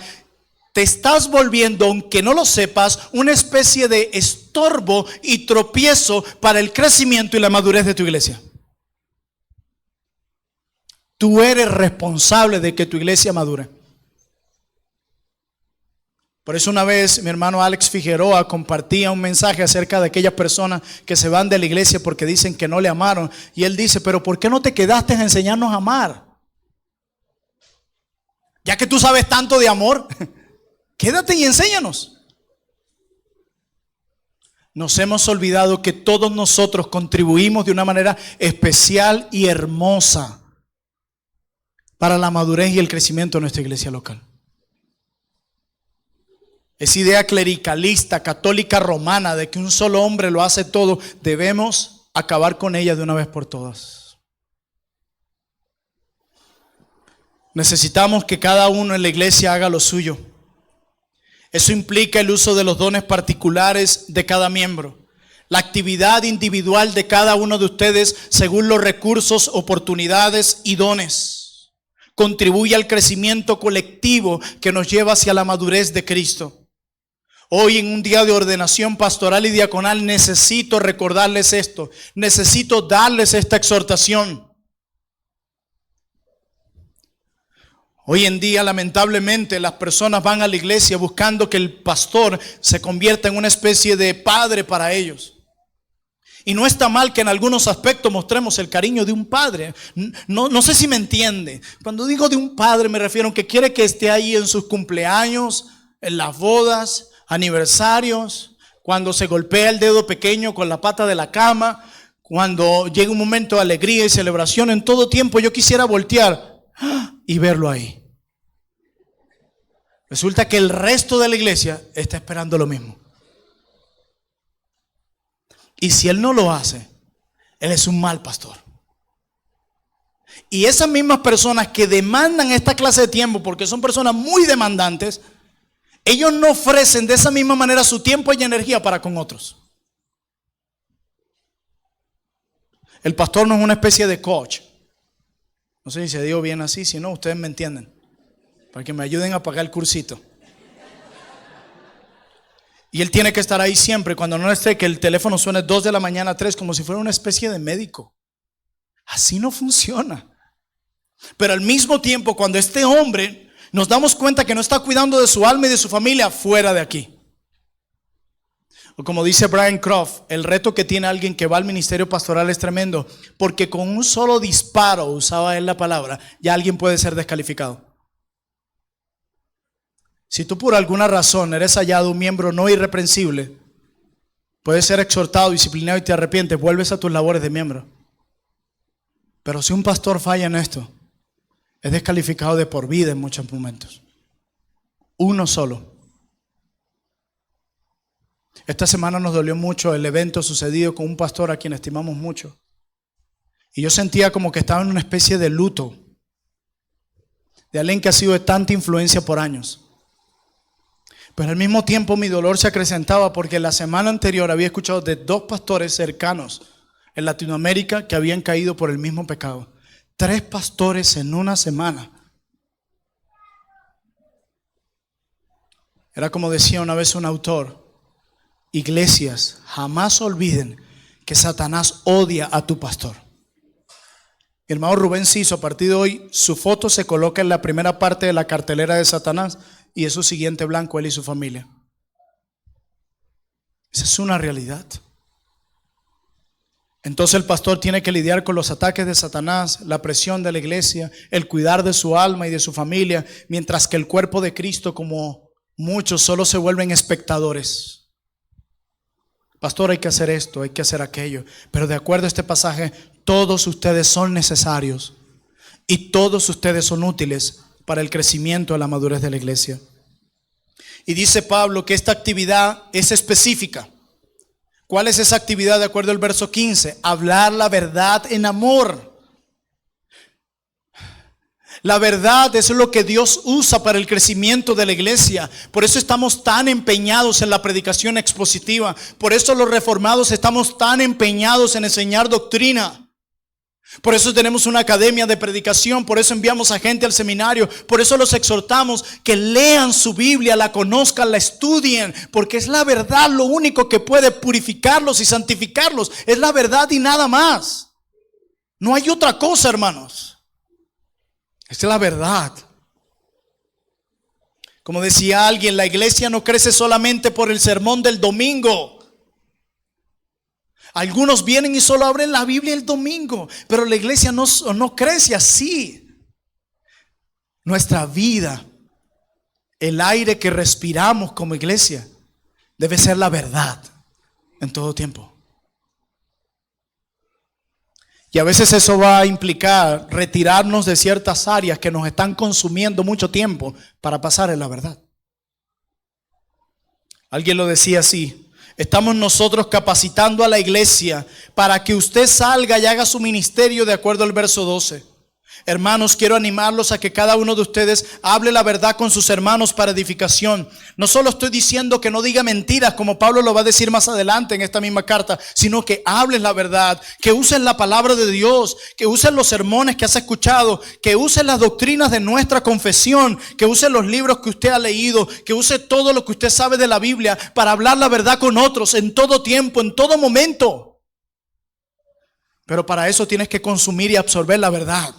te estás volviendo, aunque no lo sepas, una especie de estorbo y tropiezo para el crecimiento y la madurez de tu iglesia. Tú eres responsable de que tu iglesia madure. Por eso una vez mi hermano Alex Figueroa compartía un mensaje acerca de aquellas personas que se van de la iglesia porque dicen que no le amaron. Y él dice, pero ¿por qué no te quedaste a enseñarnos a amar? Ya que tú sabes tanto de amor, quédate y enséñanos. Nos hemos olvidado que todos nosotros contribuimos de una manera especial y hermosa para la madurez y el crecimiento de nuestra iglesia local. Esa idea clericalista, católica romana, de que un solo hombre lo hace todo, debemos acabar con ella de una vez por todas. Necesitamos que cada uno en la iglesia haga lo suyo. Eso implica el uso de los dones particulares de cada miembro, la actividad individual de cada uno de ustedes según los recursos, oportunidades y dones. Contribuye al crecimiento colectivo que nos lleva hacia la madurez de Cristo. Hoy, en un día de ordenación pastoral y diaconal, necesito recordarles esto. Necesito darles esta exhortación. Hoy en día, lamentablemente, las personas van a la iglesia buscando que el pastor se convierta en una especie de padre para ellos. Y no está mal que en algunos aspectos mostremos el cariño de un padre. No sé si me entiende. Cuando digo de un padre me refiero a que quiere que esté ahí en sus cumpleaños, en las bodas, aniversarios, cuando se golpea el dedo pequeño con la pata de la cama, cuando llega un momento de alegría y celebración. En todo tiempo yo quisiera voltear y verlo ahí. Resulta que el resto de la iglesia está esperando lo mismo. Y si él no lo hace, él es un mal pastor. Y esas mismas personas que demandan esta clase de tiempo, porque son personas muy demandantes, ellos no ofrecen de esa misma manera su tiempo y energía para con otros. El pastor no es una especie de coach. No sé si se digo bien así, si no, ustedes me entienden. Para que me ayuden a pagar el cursito. Y él tiene que estar ahí siempre. Cuando no esté, que el teléfono suene 2 de la mañana, 3, como si fuera una especie de médico. Así no funciona. Pero al mismo tiempo, cuando este hombre nos damos cuenta que no está cuidando de su alma y de su familia, fuera de aquí. O como dice Brian Croft, el reto que tiene alguien que va al ministerio pastoral es tremendo, porque con un solo disparo, usaba él la palabra, ya alguien puede ser descalificado. Si tú por alguna razón eres hallado un miembro no irreprensible, puedes ser exhortado, disciplinado y te arrepientes, vuelves a tus labores de miembro. Pero si un pastor falla en esto, es descalificado de por vida en muchos momentos. Uno solo. Esta semana nos dolió mucho el evento sucedido con un pastor a quien estimamos mucho. Y yo sentía como que estaba en una especie de luto de alguien que ha sido de tanta influencia por años. Pero al mismo tiempo mi dolor se acrecentaba porque la semana anterior había escuchado de 2 pastores cercanos en Latinoamérica que habían caído por el mismo pecado. 3 pastores en una semana. Era como decía una vez un autor: iglesias, jamás olviden que Satanás odia a tu pastor. Mi hermano Rubén Ciso, a partir de hoy, su foto se coloca en la primera parte de la cartelera de Satanás y es su siguiente blanco, él y su familia. Esa es una realidad. Entonces el pastor tiene que lidiar con los ataques de Satanás, la presión de la iglesia, el cuidar de su alma y de su familia, mientras que el cuerpo de Cristo, como muchos, solo se vuelven espectadores. Pastor, hay que hacer esto, hay que hacer aquello. Pero de acuerdo a este pasaje, todos ustedes son necesarios y todos ustedes son útiles para el crecimiento de la madurez de la iglesia. Y dice Pablo que esta actividad es específica. ¿Cuál es esa actividad de acuerdo al verso 15? Hablar la verdad en amor. La verdad es lo que Dios usa para el crecimiento de la iglesia. Por eso estamos tan empeñados en la predicación expositiva. Por eso los reformados estamos tan empeñados en enseñar doctrina. Por eso tenemos una academia de predicación, por eso enviamos a gente al seminario, por eso los exhortamos que lean su Biblia, la conozcan, la estudien, porque es la verdad lo único que puede purificarlos y santificarlos. Es la verdad y nada más. No hay otra cosa, hermanos. Esta es la verdad. Como decía alguien, la iglesia no crece solamente por el sermón del domingo. Algunos vienen y solo abren la Biblia el domingo, pero la iglesia no crece así. Nuestra vida, el aire que respiramos como iglesia, debe ser la verdad en todo tiempo. Y a veces eso va a implicar retirarnos de ciertas áreas que nos están consumiendo mucho tiempo para pasar en la verdad. Alguien lo decía así: estamos nosotros capacitando a la iglesia para que usted salga y haga su ministerio de acuerdo al verso 12. Hermanos, quiero animarlos a que cada uno de ustedes hable la verdad con sus hermanos para edificación. No solo estoy diciendo que no diga mentiras, como Pablo lo va a decir más adelante en esta misma carta, sino que hables la verdad, que uses la palabra de Dios, que uses los sermones que has escuchado, que uses las doctrinas de nuestra confesión, que uses los libros que usted ha leído, que use todo lo que usted sabe de la Biblia para hablar la verdad con otros en todo tiempo, en todo momento. Pero para eso tienes que consumir y absorber la verdad.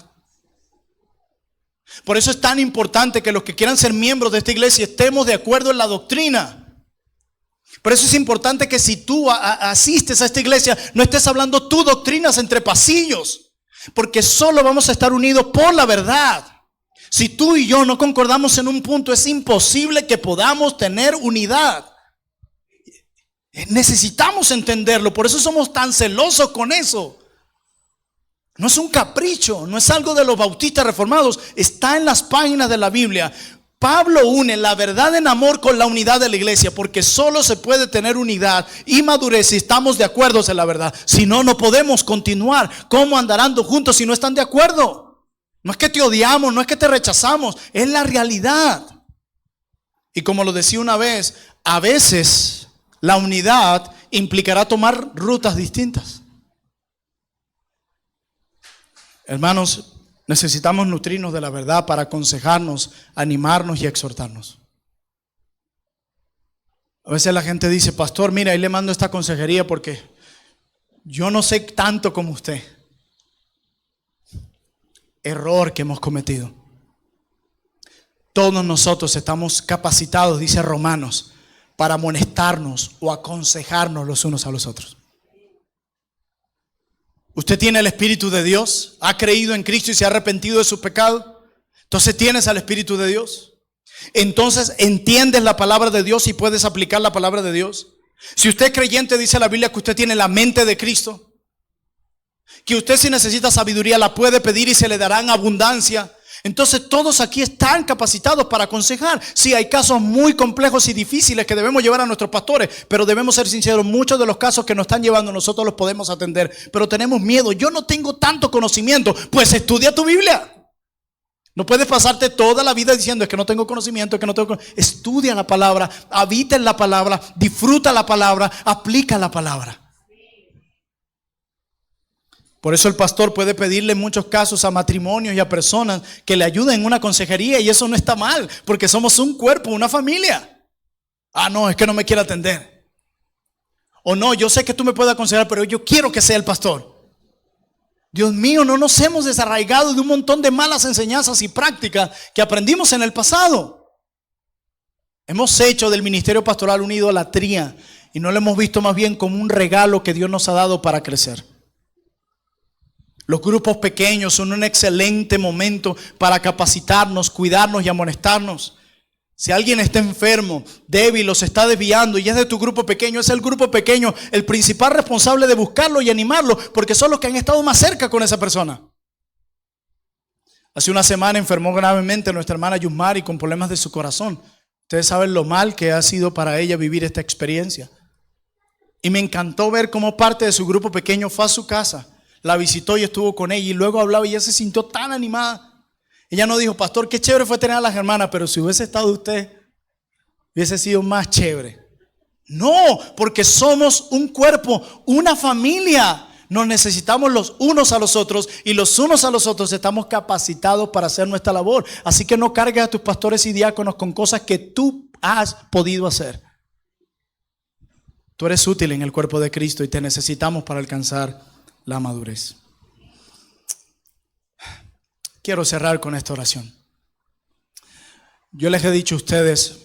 Por eso es tan importante que los que quieran ser miembros de esta iglesia estemos de acuerdo en la doctrina. Por eso es importante que si tú asistes a esta iglesia, no estés hablando tú doctrinas entre pasillos, porque solo vamos a estar unidos por la verdad. Si tú y yo no concordamos en un punto, es imposible que podamos tener unidad. Necesitamos entenderlo, por eso somos tan celosos con eso. No es un capricho, no es algo de los bautistas reformados, está en las páginas de la Biblia. Pablo une la verdad en amor con la unidad de la iglesia, porque solo se puede tener unidad y madurez si estamos de acuerdo en la verdad. Si no, no podemos continuar. ¿Cómo andarán juntos si no están de acuerdo? No es que te odiamos, no es que te rechazamos, es la realidad. Y como lo decía una vez, a veces la unidad implicará tomar rutas distintas. Hermanos, necesitamos nutrirnos de la verdad para aconsejarnos, animarnos y exhortarnos. A veces la gente dice: pastor, mira, ahí le mando esta consejería porque yo no sé tanto como usted. Error que hemos cometido. Todos nosotros estamos capacitados, dice Romanos, para amonestarnos o aconsejarnos los unos a los otros. Usted tiene el Espíritu de Dios, ha creído en Cristo y se ha arrepentido de sus pecados. Entonces tienes al Espíritu de Dios. Entonces entiendes la palabra de Dios y puedes aplicar la palabra de Dios. Si usted es creyente, dice la Biblia que usted tiene la mente de Cristo, que usted, si necesita sabiduría, la puede pedir y se le dará en abundancia. Entonces todos aquí están capacitados para aconsejar. Sí, hay casos muy complejos y difíciles que debemos llevar a nuestros pastores, pero debemos ser sinceros, muchos de los casos que nos están llevando nosotros los podemos atender, pero tenemos miedo. Yo no tengo tanto conocimiento. Pues estudia tu Biblia. No puedes pasarte toda la vida diciendo: es que no tengo conocimiento, es que no tengo conocimiento. Estudia la palabra, habita en la palabra, disfruta la palabra, aplica la palabra. Por eso el pastor puede pedirle en muchos casos a matrimonios y a personas que le ayuden en una consejería, y eso no está mal, porque somos un cuerpo, una familia. Ah, no, es que no me quiere atender. O no, yo sé que tú me puedes aconsejar, pero yo quiero que sea el pastor. Dios mío, no nos hemos desarraigado de un montón de malas enseñanzas y prácticas que aprendimos en el pasado. Hemos hecho del ministerio pastoral una idolatría y no lo hemos visto más bien como un regalo que Dios nos ha dado para crecer. Los grupos pequeños son un excelente momento para capacitarnos, cuidarnos y amonestarnos. Si alguien está enfermo, débil o se está desviando y es de tu grupo pequeño, es el grupo pequeño el principal responsable de buscarlo y animarlo, porque son los que han estado más cerca con esa persona. Hace una semana enfermó gravemente nuestra hermana Yusmari con problemas de su corazón. Ustedes saben lo mal que ha sido para ella vivir esta experiencia. Y me encantó ver cómo parte de su grupo pequeño fue a su casa, la visitó y estuvo con ella y luego hablaba y ella se sintió tan animada. Ella no dijo: pastor, qué chévere fue tener a las hermanas, pero si hubiese estado usted, hubiese sido más chévere. No, porque somos un cuerpo, una familia. Nos necesitamos los unos a los otros y los unos a los otros estamos capacitados para hacer nuestra labor. Así que no cargues a tus pastores y diáconos con cosas que tú has podido hacer. Tú eres útil en el cuerpo de Cristo y te necesitamos para alcanzar la madurez. Quiero cerrar con esta oración. Yo les he dicho a ustedes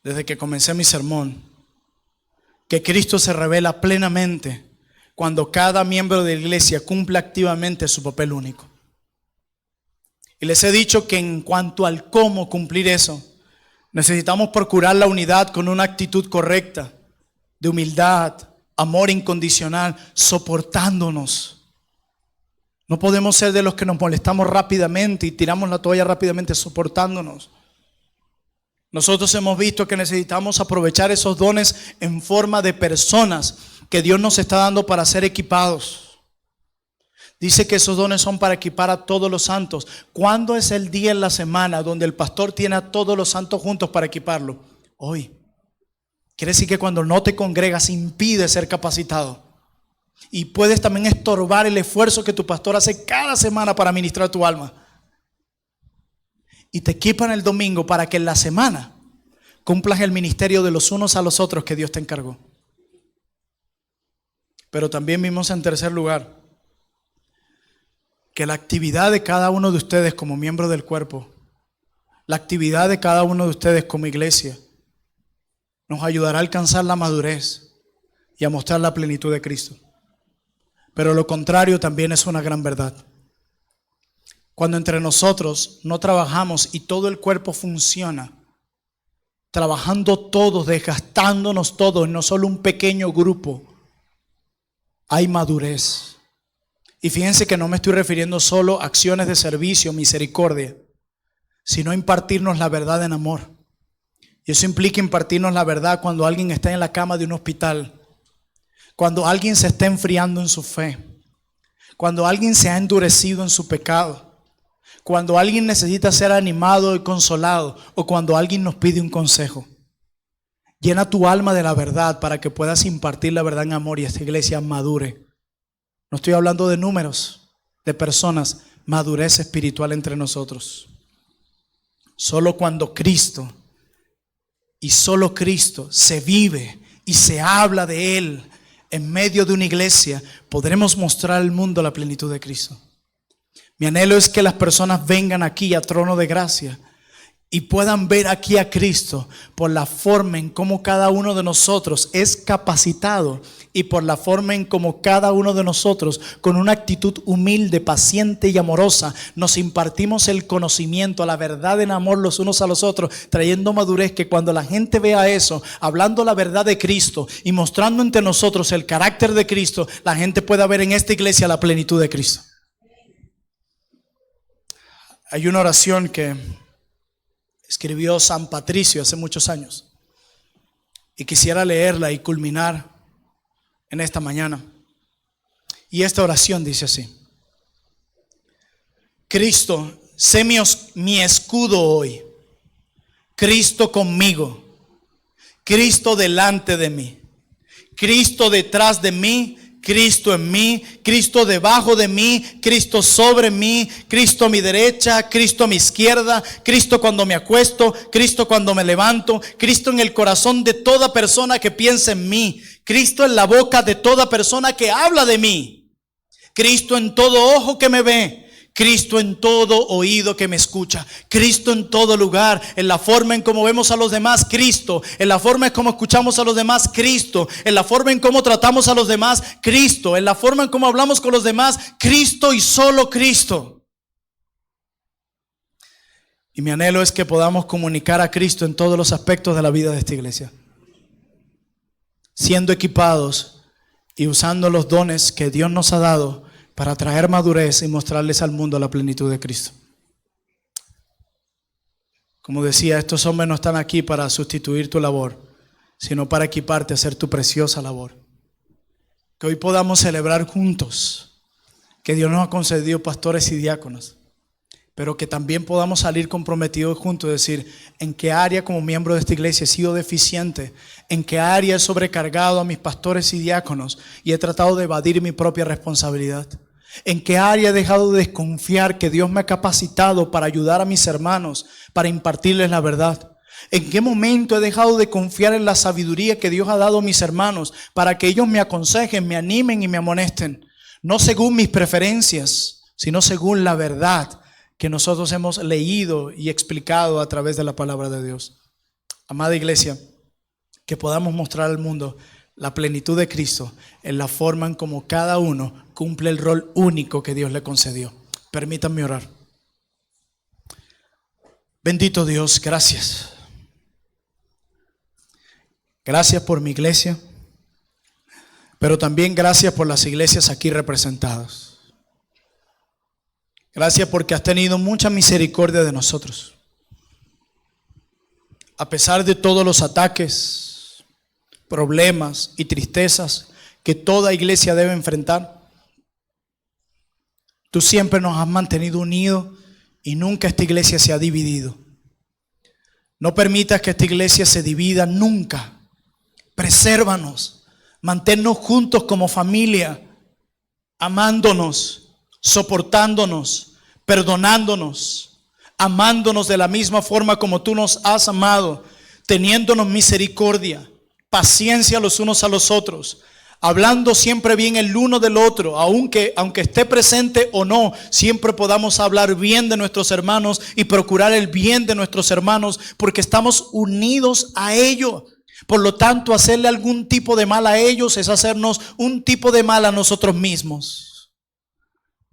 desde que comencé mi sermón que Cristo se revela plenamente cuando cada miembro de la iglesia cumple activamente su papel único. Y les he dicho que en cuanto al cómo cumplir eso, necesitamos procurar la unidad con una actitud correcta, de humildad, amor incondicional, soportándonos. No podemos ser de los que nos molestamos rápidamente y tiramos la toalla rápidamente, soportándonos. Nosotros hemos visto que necesitamos aprovechar esos dones en forma de personas que Dios nos está dando para ser equipados. Dice que esos dones son para equipar a todos los santos. ¿Cuándo es el día en la semana donde el pastor tiene a todos los santos juntos para equiparlo? Hoy. Quiere decir que cuando no te congregas impide ser capacitado. Y puedes también estorbar el esfuerzo que tu pastor hace cada semana para ministrar tu alma. Y te equipan el domingo para que en la semana cumplas el ministerio de los unos a los otros que Dios te encargó. Pero también vimos en tercer lugar que la actividad de cada uno de ustedes como miembro del cuerpo, la actividad de cada uno de ustedes como iglesia, nos ayudará a alcanzar la madurez y a mostrar la plenitud de Cristo. Pero lo contrario también es una gran verdad. Cuando entre nosotros no trabajamos y todo el cuerpo funciona, trabajando todos, desgastándonos todos, no solo un pequeño grupo, hay madurez. Y fíjense que no me estoy refiriendo solo a acciones de servicio, misericordia, sino a impartirnos la verdad en amor. Y eso implica impartirnos la verdad cuando alguien está en la cama de un hospital, cuando alguien se está enfriando en su fe, cuando alguien se ha endurecido en su pecado, cuando alguien necesita ser animado y consolado, o cuando alguien nos pide un consejo. Llena tu alma de la verdad para que puedas impartir la verdad en amor y esta iglesia madure. No estoy hablando de números, de personas, madurez espiritual entre nosotros. Solo cuando Cristo y solo Cristo se vive y se habla de Él en medio de una iglesia, podremos mostrar al mundo la plenitud de Cristo. Mi anhelo es que las personas vengan aquí a trono de gracia y puedan ver aquí a Cristo por la forma en cómo cada uno de nosotros es capacitado y por la forma en cómo cada uno de nosotros, con una actitud humilde, paciente y amorosa, nos impartimos el conocimiento, la verdad en amor los unos a los otros, trayendo madurez, que cuando la gente vea eso, hablando la verdad de Cristo y mostrando entre nosotros el carácter de Cristo, la gente pueda ver en esta iglesia la plenitud de Cristo. Hay una oración que escribió San Patricio hace muchos años y quisiera leerla y culminar en esta mañana. Y esta oración dice así: Cristo, sé mi escudo hoy, Cristo conmigo, Cristo delante de mí, Cristo detrás de mí, Cristo en mí, Cristo debajo de mí, Cristo sobre mí, Cristo a mi derecha, Cristo a mi izquierda, Cristo cuando me acuesto, Cristo cuando me levanto, Cristo en el corazón de toda persona que piensa en mí, Cristo en la boca de toda persona que habla de mí, Cristo en todo ojo que me ve, Cristo en todo oído que me escucha, Cristo en todo lugar, en la forma en cómo vemos a los demás, Cristo, en la forma en cómo escuchamos a los demás, Cristo, en la forma en cómo tratamos a los demás, Cristo, en la forma en cómo hablamos con los demás, Cristo y solo Cristo. Y mi anhelo es que podamos comunicar a Cristo en todos los aspectos de la vida de esta iglesia, siendo equipados y usando los dones que Dios nos ha dado para traer madurez y mostrarles al mundo la plenitud de Cristo. Como decía, estos hombres no están aquí para sustituir tu labor, sino para equiparte a hacer tu preciosa labor. Que hoy podamos celebrar juntos que Dios nos ha concedido pastores y diáconos, pero que también podamos salir comprometidos juntos y decir en qué área como miembro de esta iglesia he sido deficiente, en qué área he sobrecargado a mis pastores y diáconos y he tratado de evadir mi propia responsabilidad, en qué área he dejado de desconfiar que Dios me ha capacitado para ayudar a mis hermanos, para impartirles la verdad. ¿En qué momento he dejado de confiar en la sabiduría que Dios ha dado a mis hermanos para que ellos me aconsejen, me animen y me amonesten? No según mis preferencias, sino según la verdad que nosotros hemos leído y explicado a través de la palabra de Dios. Amada iglesia, que podamos mostrar al mundo la plenitud de Cristo en la forma en como cada uno cumple el rol único que Dios le concedió. Permítanme orar. Bendito Dios, gracias. Gracias por mi iglesia, pero también gracias por las iglesias aquí representadas. Gracias porque has tenido mucha misericordia de nosotros. A pesar de todos los ataques, problemas y tristezas que toda iglesia debe enfrentar, tú siempre nos has mantenido unidos y nunca esta iglesia se ha dividido. No permitas que esta iglesia se divida nunca. Presérvanos, manténnos juntos como familia, amándonos, soportándonos, perdonándonos, amándonos de la misma forma como tú nos has amado, teniéndonos misericordia, paciencia los unos a los otros, hablando siempre bien el uno del otro, aunque esté presente o no, siempre podamos hablar bien de nuestros hermanos y procurar el bien de nuestros hermanos, porque estamos unidos a ellos. Por lo tanto, hacerle algún tipo de mal a ellos es hacernos un tipo de mal a nosotros mismos.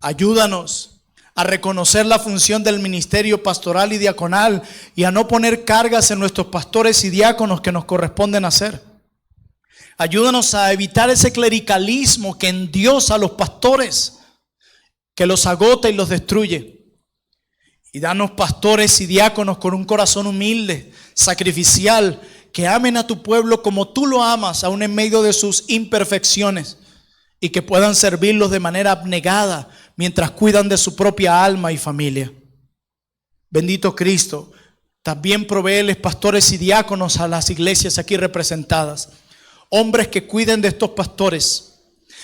Ayúdanos a reconocer la función del ministerio pastoral y diaconal y a no poner cargas en nuestros pastores y diáconos que nos corresponden hacer. Ayúdanos a evitar ese clericalismo que endiosa a los pastores, que los agota y los destruye. Y danos pastores y diáconos con un corazón humilde, sacrificial, que amen a tu pueblo como tú lo amas, aún en medio de sus imperfecciones, y que puedan servirlos de manera abnegada mientras cuidan de su propia alma y familia. Bendito Cristo, también provéeles pastores y diáconos a las iglesias aquí representadas, hombres que cuiden de estos pastores.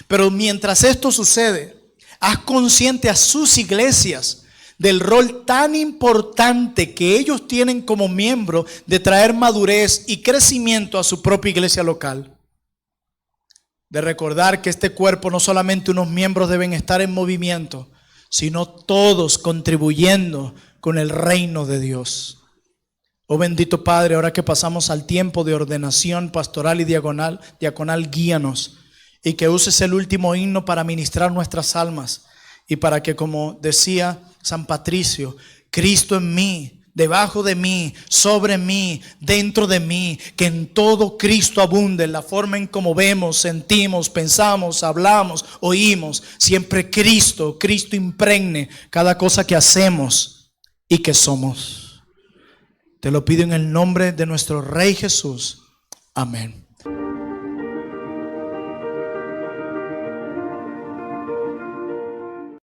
Pero mientras esto sucede, haz consciente a sus iglesias del rol tan importante que ellos tienen como miembro de traer madurez y crecimiento a su propia iglesia local. De recordar que este cuerpo no solamente unos miembros deben estar en movimiento, sino todos contribuyendo con el reino de Dios. Oh bendito Padre, ahora que pasamos al tiempo de ordenación pastoral y diaconal, guíanos y que uses el último himno para ministrar nuestras almas y para que, como decía San Patricio, Cristo en mí, debajo de mí, sobre mí, dentro de mí, que en todo Cristo abunde, en la forma en cómo vemos, sentimos, pensamos, hablamos, oímos. Siempre Cristo impregne cada cosa que hacemos y que somos. Te lo pido en el nombre de nuestro Rey Jesús. Amén.